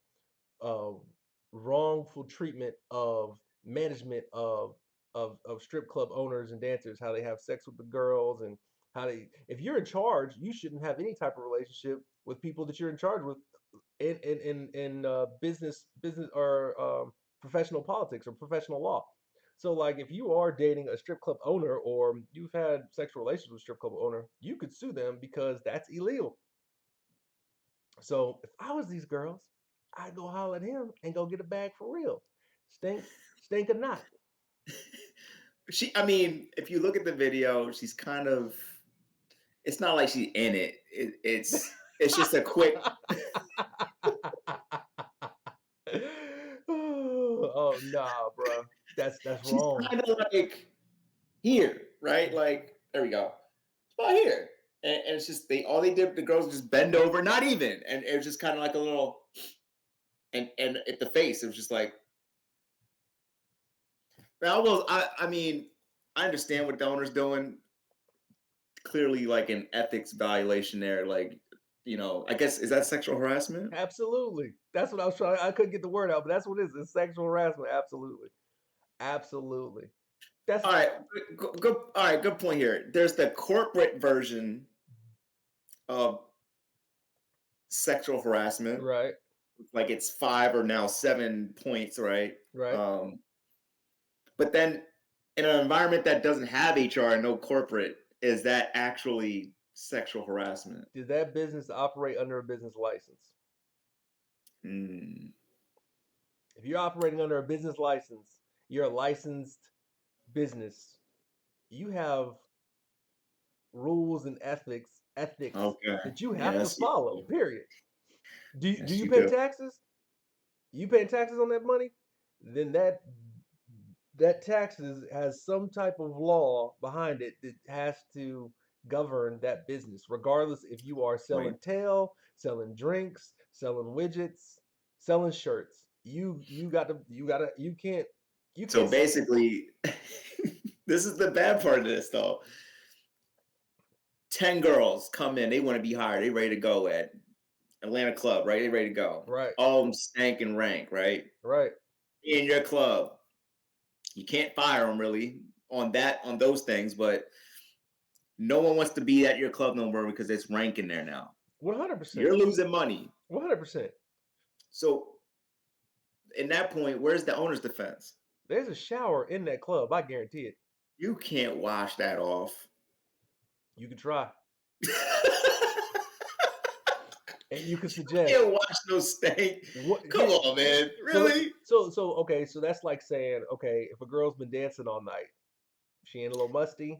wrongful treatment of management of strip club owners and dancers, how they have sex with the girls and how they if you're in charge, you shouldn't have any type of relationship with people that you're in charge with in business or professional politics or professional law. So like if you are dating a strip club owner or you've had sexual relations with a strip club owner, you could sue them because that's illegal. So if I was these girls, I'd go holler at him and go get a bag for real. Stink, stink or not.
I mean, if you look at the video, she's kind of. It's not like she's in it. It's just a quick.
Oh nah, bro. That's
She's
wrong.
kind of like here, right? Like there we go. It's about here, and it's just they all they did. The girls just bend over, not even, and it was just kind of like a little. And at the face, it was just like. I mean, I understand what the owner's doing. Clearly, like an ethics violation there. Like, I guess is that sexual harassment?
Absolutely. That's what I was trying. I couldn't get the word out, but that's what it is. It's sexual harassment. Absolutely. Absolutely. That's
All right, good. All right, good point here. There's the corporate version of sexual harassment,
right.
like it's 5 or now 7 points, right?
Right.
Um, but then in an environment that doesn't have HR and no corporate, is that actually sexual harassment?
Did that business operate under a business license?
Mm,
If you're operating under a business license, you're a licensed business. You have rules and ethics
okay.
that you have to
Yes, you
follow.
do.
Period. Do
Yes,
you
you
pay
do.
taxes? You paying taxes on that money? Then that taxes has some type of law behind it that has to govern that business, regardless if you are
Wait.
selling tail, selling drinks, selling widgets, selling shirts. You can't you
So
can't
basically, this is the bad part of this, though. 10 girls come in, they want to be hired, they ready to go at Atlanta club, right? They ready to go.
right,
All of them stank and rank, right?
right.
In your club, you can't fire them really on those things, but no one wants to be at your club no more because it's rank in there now.
100%.
You're losing money.
100%.
So in that point, where's the owner's defense?
There's a shower in that club, I guarantee it.
You can't wash that off.
You can try.
You
And you can suggest
can't wash no stank.
what
Come
here
on, man.
so
Really?
okay, so that's like saying, okay, if a girl's been dancing all night, she ain't a little musty.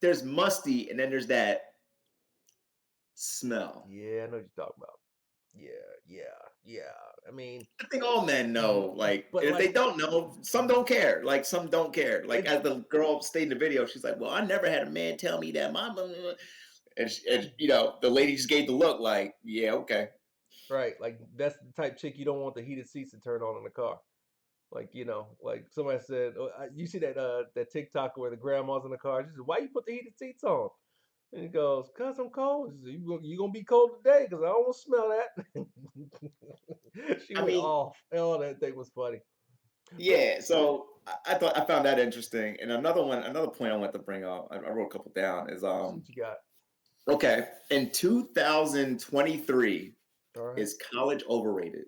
There's musty, and then there's that smell.
Yeah, I know what you're talking about. Yeah, yeah. I mean,
I think all men know. Like,
but
and if they
like
don't know, some don't care. Like, some don't care. Like,
it's
as the girl stated in the video, she's like, "Well, I never had a man tell me that my," and the lady just gave the look, like, "Yeah, okay."
right. Like that's the type chick you don't want the heated seats to turn on in the car. Like like somebody said, you see that TikTok where the grandma's in the car. She said, "Why you put the heated seats on?" And he goes, "Cause I'm cold." She said, "You gonna be cold today? Cause I don't want to smell that." She
I
went
mean,
off. Oh, that thing was funny. But
yeah. So I found that interesting. And another point I want to bring up, I wrote a couple down, is
see what you got.
okay. In 2023,
All right.
is college overrated?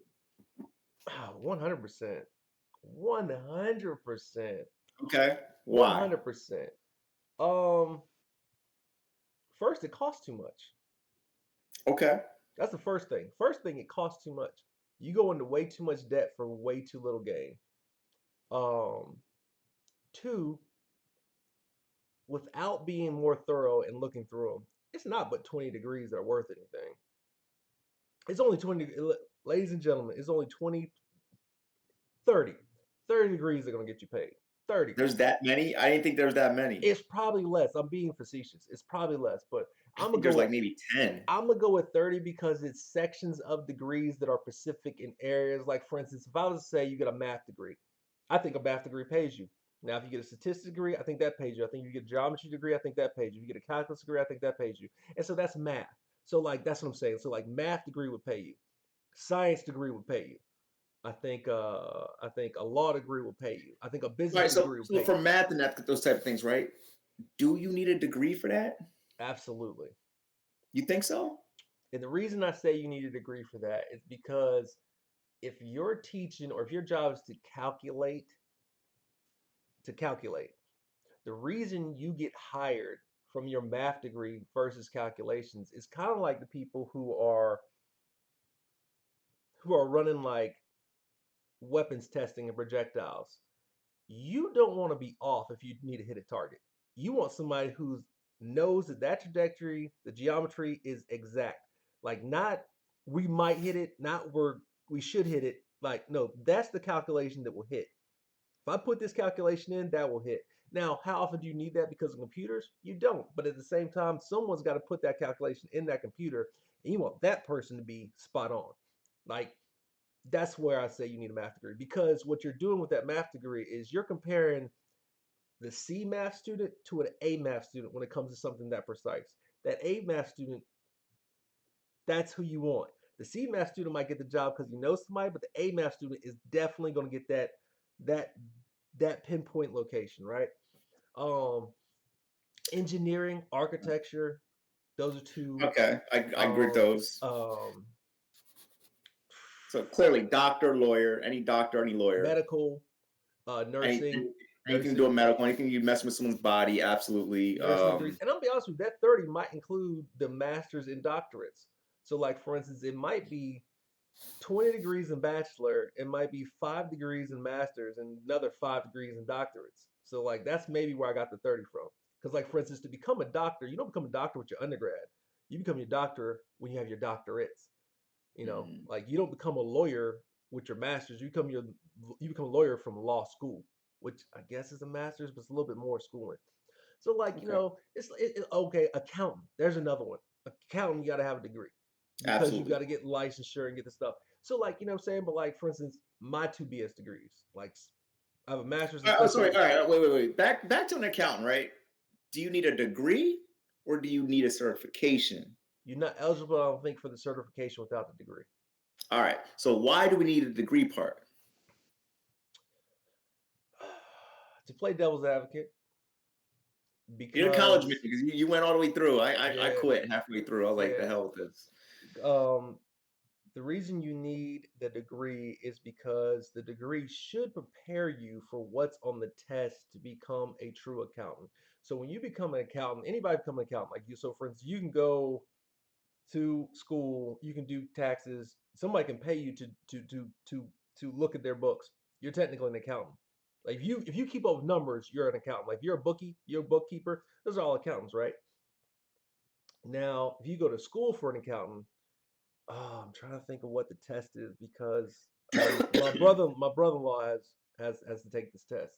100%. 100%.
Okay. Why?
100%. Um, First, it costs too much.
Okay.
That's the first thing. First thing, it costs too much. You go into way too much debt for way too little gain. Um, Two, without being more thorough and looking through them, it's not but 20 degrees that are worth anything. It's only 20, ladies and gentlemen, it's only 20, 30. 30 degrees that are going to get you paid. 30.
There's that many? I didn't think there was that many.
It's probably less. I'm being facetious. It's probably less, but
I
I'm gonna
think
go
there's
with
like maybe 10.
30 because it's sections of degrees that are specific in areas. Like for instance, if I was to say you get a math degree, I think a math degree pays you. Now, if you get a statistics degree, I think that pays you. I think you get a geometry degree, I think that pays you. If you get a calculus degree, I think that pays you. And so that's math. So like that's what I'm saying. So like math degree would pay you. Science degree would pay you. I think a law degree will pay you. I think a business
Right. So
degree will
so
pay
for
you.
math and that those type of things, right? Do you need a degree for that?
Absolutely.
You think so?
And the reason I say you need a degree for that is because if you're teaching or if your job is to calculate, the reason you get hired from your math degree versus calculations is kind of like the people who are running like weapons testing and projectiles. You don't want to be off if you need to hit a target. You want somebody who knows that trajectory, the geometry is exact. Like not we might hit it, not we should hit it. Like no, that's the calculation that will hit. If I put this calculation in, that will hit. Now, how often do you need that because of computers? You don't. But at the same time, someone's got to put that calculation in that computer, and you want that person to be spot on. Like that's where I say you need a math degree because what you're doing with that math degree is you're comparing the C math student to an A math student when it comes to something that precise. That A math student, that's who you want. The C math student might get the job because he knows somebody, but the A math student is definitely going to get that that pinpoint location, right? Um, Engineering, architecture, those are two.
Okay, I agree with
Um,
those.
um,
So clearly, doctor, lawyer, any doctor, any lawyer,
Medical, nursing,
anything, anything to do
nursing,
with medical, anything you mess with someone's body, absolutely.
nursing degrees. And I'll be honest with you, that 30 might include the masters and doctorates. So, like for instance, it might be 20 degrees in bachelor, it might be 5 degrees in masters and another 5 degrees in doctorates. So like that's maybe where I got the 30 from. Because like for instance, to become a doctor, you don't become a doctor with your undergrad. You become your doctor when you have your doctorates.
Mm,
Like you don't become a lawyer with your masters. You become a lawyer from law school, which I guess is a master's, but it's a little bit more schooling. So like
okay,
okay. Accountant, there's another one. Accountant, you got to have a degree because you
absolutely.
got to get licensure and get the stuff. So like what I'm saying, but like for instance, my two BS degrees, like I have a master's in
Oh, sorry.
special.
All right. Wait. Back to an accountant, right? Do you need a degree or do you need a certification?
You're not eligible, I don't think, for the certification without the degree.
All right. So why do we need a degree part?
To play devil's advocate,
You're a college man
because
because you went all the way through. I
yeah,
quit halfway through. I was like, the
yeah.
hell with this.
Um, the reason you need the degree is because the degree should prepare you for what's on the test to become a true accountant. So when you become an accountant, anybody become an accountant like you. So for instance, you can go to school, you can do taxes. Somebody can pay you to look at their books. You're technically an accountant. Like if you keep up with numbers, you're an accountant. Like if you're a bookkeeper. Those are all accountants, right? Now, if you go to school for an accountant, I'm trying to think of what the test is because my brother-in-law has to take this test.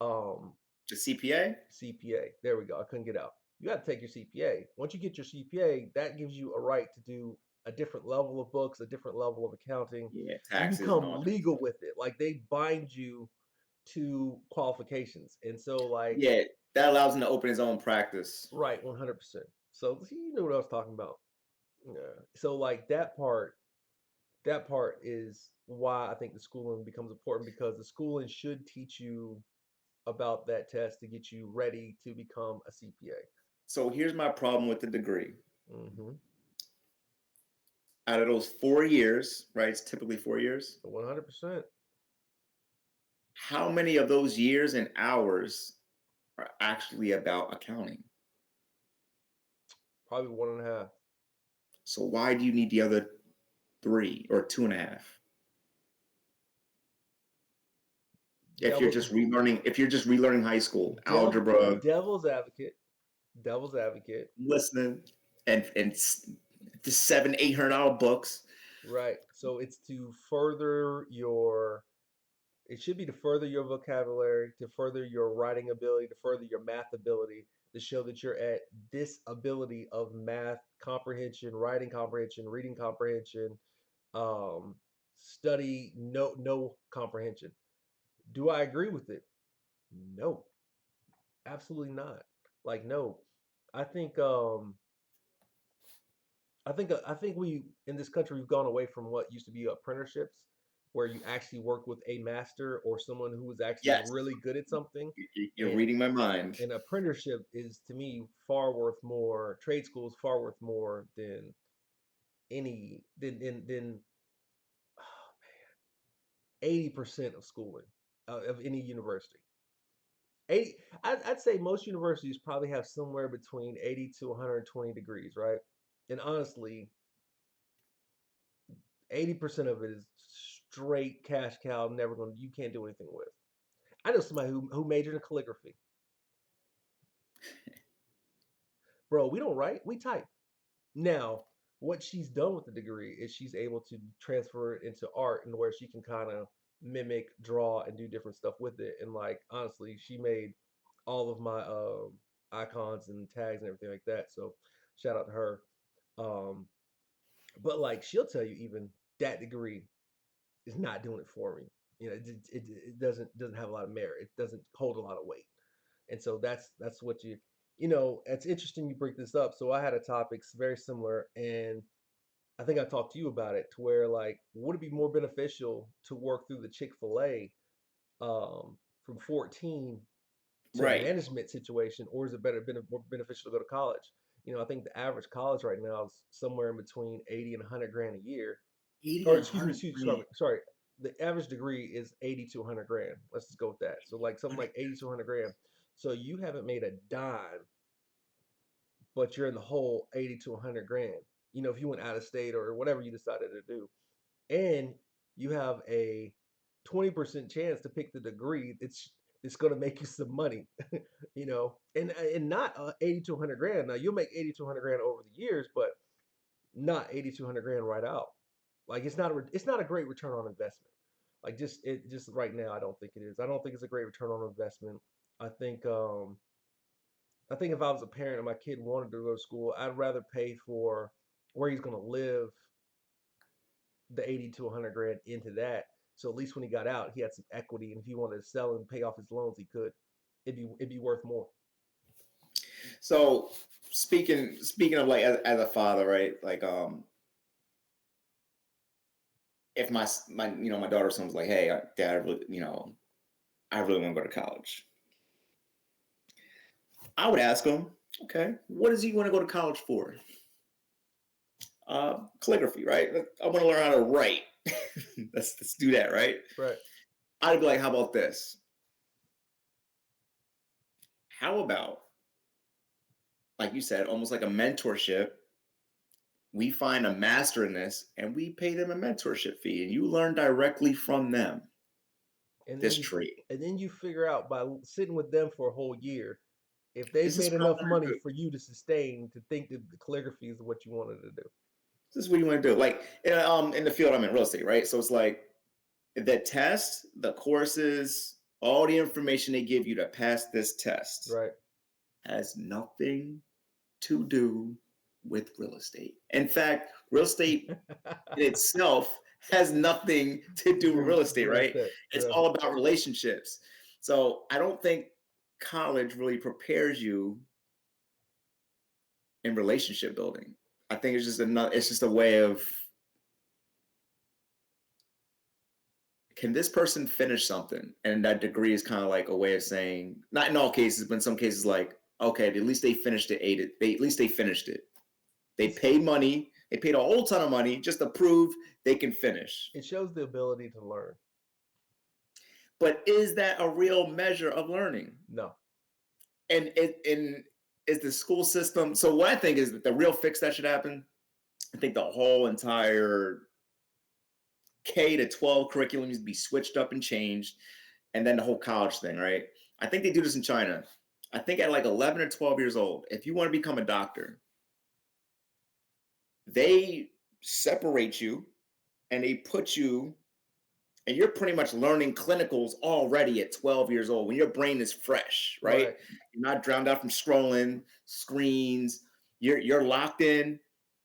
Um,
The CPA?
CPA. There we go. I couldn't get out. You got to take your CPA. Once you get your CPA, that gives you a right to do a different level of books, a different level of accounting.
Yeah,
You
taxes and
become
all that
legal
stuff.
with it. Like they bind you to qualifications. And so like
Yeah, that allows him to open his own practice.
right, 100%. So see, you know what I was talking about. Yeah. So like that part is why I think the schooling becomes important because the schooling should teach you about that test to get you ready to become a CPA.
So here's my problem with the degree.
Mm-hmm.
Out of those 4 years, right? It's typically 4 years.
100%.
How many of those years and hours are actually about accounting?
Probably one and a half.
So why do you need the other 3 or 2.5? If you're
Devil,
just relearning high school
devil,
algebra,
devil's advocate, devil's advocate.
listening, and the $700-800 books.
Right. So it's to further your. It should be to further your vocabulary, to further your writing ability, to further your math ability, to show that you're at this ability of math comprehension, writing comprehension, reading comprehension, um, study no comprehension. Do I agree with it? No, absolutely not. Like no, I think I think we in this country we've gone away from what used to be apprenticeships, where you actually work with a master or someone who is actually
Yes,
really good at something.
you're
And
reading my mind.
an apprenticeship is to me far worth more. Trade school is far worth more than any than 80% of schooling of any university. 80, I'd say most universities probably have somewhere between 80 to 120 degrees, right? And honestly, 80% of it is straight cash cow, never going to, you can't do anything with. I know somebody who majored in calligraphy. Bro, we don't write, we type. Now, what she's done with the degree is she's able to transfer it into art and where she can kind of mimic, draw, and do different stuff with it. And like honestly, she made all of my icons and tags and everything like that. So shout out to her. Um, but like she'll tell you even that degree is not doing it for me. You know, it doesn't have a lot of merit. It doesn't hold a lot of weight. And so that's what you know, it's interesting you bring this up. So I had a topic very similar, and I think I talked to you about it to where like, would it be more beneficial to work through the Chick-fil-A from 14 to a
Right.
management situation, or is it more beneficial to go to college? You know, I think the average college right now is somewhere in between 80 and 100 grand a year.
80
Or
and
excuse me,
100
excuse
grand.
sorry. The average degree is 80 to 100 grand. Let's just go with that. So like something
100.
like 80 to 100 grand. So you haven't made a dime, but you're in the whole 80 to 100 grand. You know, if you went out of state or whatever you decided to do, and you have a 20% chance to pick the degree it's going to make you some money, you know, and not 80 to 100 grand. Now you'll make 80 to 100 grand over the years, but not 80 to 100 grand right out. Like it's not a great return on investment. Like just right now, I don't think it is. I don't think it's a great return on investment. I think um I think if I was a parent and my kid wanted to go to school, I'd rather pay for where he's going to live the 80 to 100 grand into that. So at least when he got out, he had some equity, and if he wanted to sell and pay off his loans, he could. It'd be worth more.
So speaking of like as a father, right? Like if my daughter son was like, hey, dad, I really, I really want to go to college. I would ask him, okay, what does he want to go to college for? Calligraphy, right? I want to learn how to write. let's do that, right?
Right.
I'd be like, how about this? How about, like you said, almost like a mentorship? We find a master in this and we pay them a mentorship fee, and you learn directly from them
And then
this
you
tree.
and then you figure out by sitting with them for a whole year if they've
Is this
made
what I
enough
want to
money
do?
for you to sustain to think that the calligraphy is what you wanted to do.
This is what you want to do. Like in the field I'm in, real estate, right? So it's like the test, the courses, all the information they give you to pass this test
Right.
has nothing to do with real estate. In fact, real estate in itself has nothing to do with real estate,
Real
right?
estate.
It's
Yeah.
all about relationships. So I don't think college really prepares you in relationship building. I think it's just a way of, can this person finish something? And that degree is kind of like a way of saying, not in all cases, but in some cases, like, okay, at least they finished it. At least they finished it. They
It's
paid money. They paid a whole ton of money just to prove they can finish.
it shows the ability to learn.
But is that a real measure of learning?
No.
And is the school system? So what I think is that the real fix that should happen I think the whole entire K to 12 curriculum needs to be switched up and changed, and then the whole college thing, right? I think they do this in China. I think at like 11 or 12 years old, if you want to become a doctor, they separate you and they put you, and you're pretty much learning clinicals already at 12 years old when your brain is fresh, right?
Right,
You're not drowned out from scrolling screens. You're locked in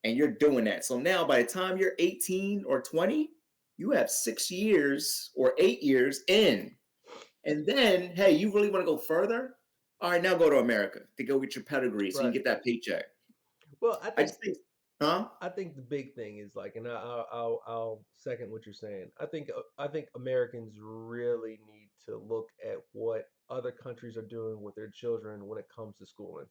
and you're doing that. So now by the time you're 18 or 20, you have 6 years or 8 years in. And then, hey, you really want to go further? All right, now go to America to go get your pedigree so you
right.
can get that paycheck.
Well,
I just think, huh?
I think the big thing is like, and I'll second what you're saying. I think Americans really need to look at what other countries are doing with their children when it comes to schooling.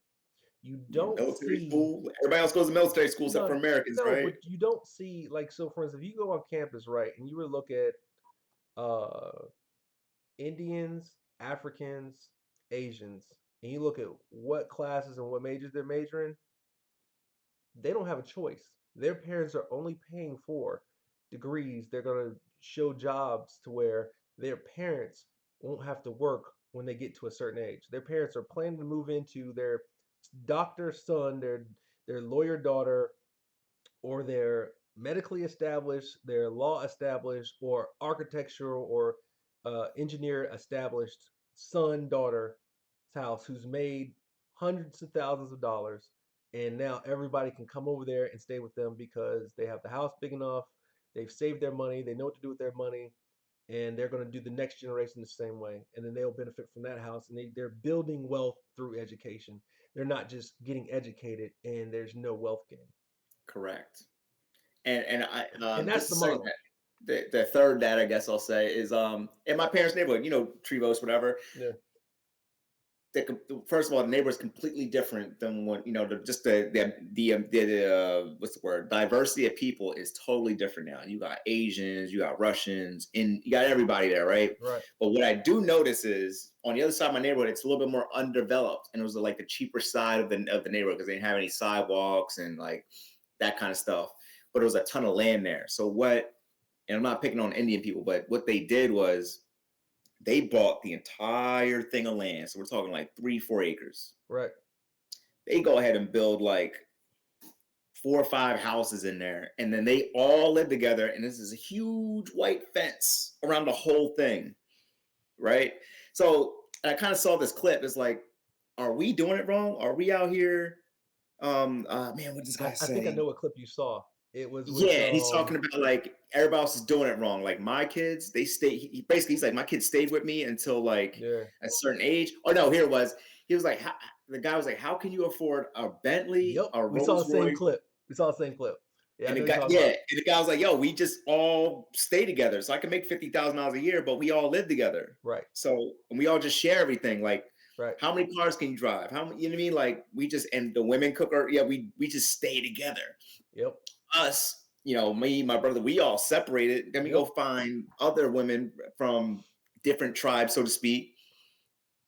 You
Yeah,
don't
military
see
school. Everybody else goes to military school except for
no,
Americans,
no,
right?
but you don't see like, so for instance, if you go on campus, right, and you were to look at uh Indians, Africans, Asians, and you look at what classes and what majors they're majoring, they don't have a choice. Their parents are only paying for degrees. They're going to show jobs to where their parents won't have to work when they get to a certain age. Their parents are planning to move into their doctor son, their lawyer daughter, or they're medically established, they're law established, or architectural or engineer established son, daughter's house who's made hundreds of thousands of dollars. And now everybody can come over there and stay with them because they have the house big enough, they've saved their money, they know what to do with their money, and they're going to do the next generation the same way. And then they'll benefit from that house. And they're building wealth through education. They're not just getting educated and there's no wealth gain.
Correct. And I
And that's
just
the
to say
model.
that the third that I guess I'll say is in my parents' neighborhood, Trevos, whatever.
Yeah.
First of all, the neighborhood is completely different than what just what's the word, diversity of people is totally different now. You got Asians, you got Russians, and you got everybody there, right?
Right.
But what I do notice is on the other side of my neighborhood, it's a little bit more undeveloped, and it was like the cheaper side of the neighborhood because they didn't have any sidewalks and like that kind of stuff. But there was a ton of land there. So what? And I'm not picking on Indian people, but what they did was they bought the entire thing of land. So we're talking like 3, 4 acres.
Right.
They go ahead and build like 4 or 5 houses in there. And then they all live together. And this is a huge white fence around the whole thing. Right. So I kind of saw this clip. It's like, are we doing it wrong? Are we out here? Man, what did this guy
I think I
say?
know what clip you saw. It was with
Yeah, and he's talking about like everybody else is doing it wrong. Like my kids, they stay. Basically, he's like, my kids stayed with me until like
yeah.
a certain age. Oh no, here it was. He was like, the guy was like, how can you afford a Bentley,
Yep.
a
We saw the
Rolls
same
Royce?
clip. We saw the same clip. Yeah, I
And the
know you're
guy,
talking
yeah,
about.
and the guy was like, yo, we just all stay together, so I can make $50,000 a year, but we all live together.
Right.
So and we all just share everything. Like,
Right.
how many cars can you drive? How many? You know what I mean? Like, we just and the women cook, or yeah, we just stay together.
Yep.
Us, me, my brother, we all separated. Then we go
Yep.
find other women from different tribes, so to speak,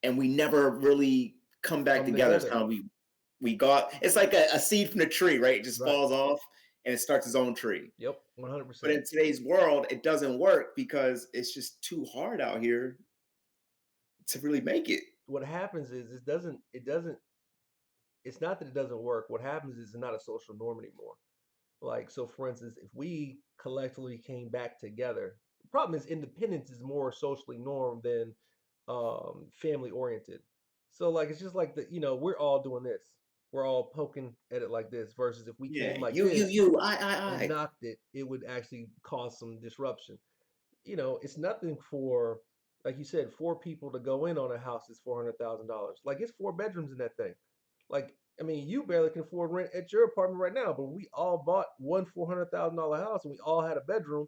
and we never really come back
Come
together. It's
together.
kind of we got it's like a seed from the tree, right? It just
Right.
falls off and it starts its own tree.
Yep.
But
100%.
in today's world, it doesn't work because it's just too hard out here to really make it.
What happens is it doesn't it's not that it doesn't work. What happens is it's not a social norm anymore. Like, so for instance, if we collectively came back together, the problem is independence is more socially normed than family oriented. So like it's just like we're all doing this. We're all poking at it like this versus if we
Yeah,
came like this
you,
and
I.
knocked it, it would actually cause some disruption. It's nothing for, like you said, 4 people to go in on a house is $400,000. Like it's 4 bedrooms in that thing. Like, I mean, you barely can afford rent at your apartment right now, but we all bought one $400,000 house and we all had a bedroom.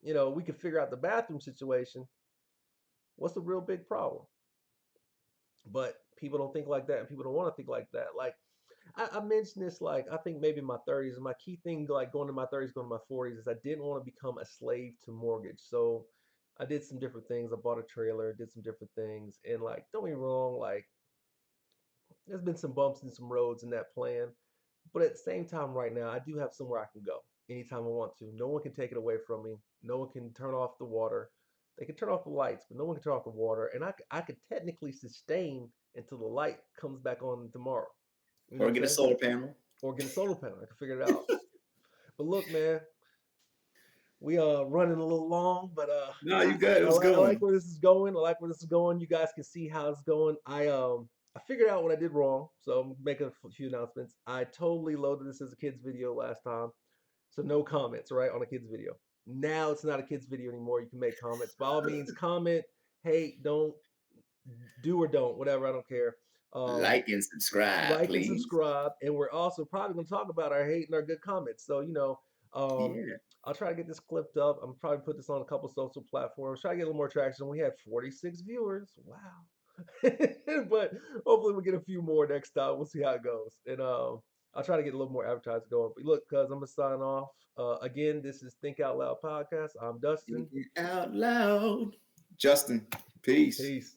We could figure out the bathroom situation. What's the real big problem? But people don't think like that, and people don't want to think like that. Like I mentioned this, like I think maybe in my 30s, and my key thing, like going to my 30s, going to my 40s, is I didn't want to become a slave to mortgage. So I did some different things. I bought a trailer, did some different things, and like don't get me wrong, like there's been some bumps in some roads in that plan, But at the same time, right now, I do have somewhere I can go anytime I want to. No one can take it away from me. No one can turn off the water. They can turn off the lights, but no one can turn off the water. And I could technically sustain until the light comes back on tomorrow. You know
Or
what I'm
get a
saying?
solar panel.
Or get a solar panel. I can figure it out. But look, man, we running a little long, but
No, you good. It was a
I
good
like
one.
where this is going. I like where this is going. You guys can see how it's going. I figured out what I did wrong, so I'm making a few announcements. I totally loaded this as a kids video last time, so no comments, right, on a kids video. Now it's not a kids video anymore. You can make comments. By all means, comment, hate, don't, do or don't, whatever. I don't care. Um,
Like and subscribe,
like and
please.
subscribe, and we're also probably going to talk about our hate and our good comments. So um,
Yeah.
I'll try to get this clipped up. I'm probably put this on a couple social platforms. Try to get a little more traction. We had 46 viewers. Wow. But hopefully we'll get a few more next time. We'll see how it goes. And I'll try to get a little more advertising going. But look, cuz I'm gonna sign off. Again, this is Think Out Loud Podcast. I'm Dustin.
Thinking out loud. Justin, peace.
Peace.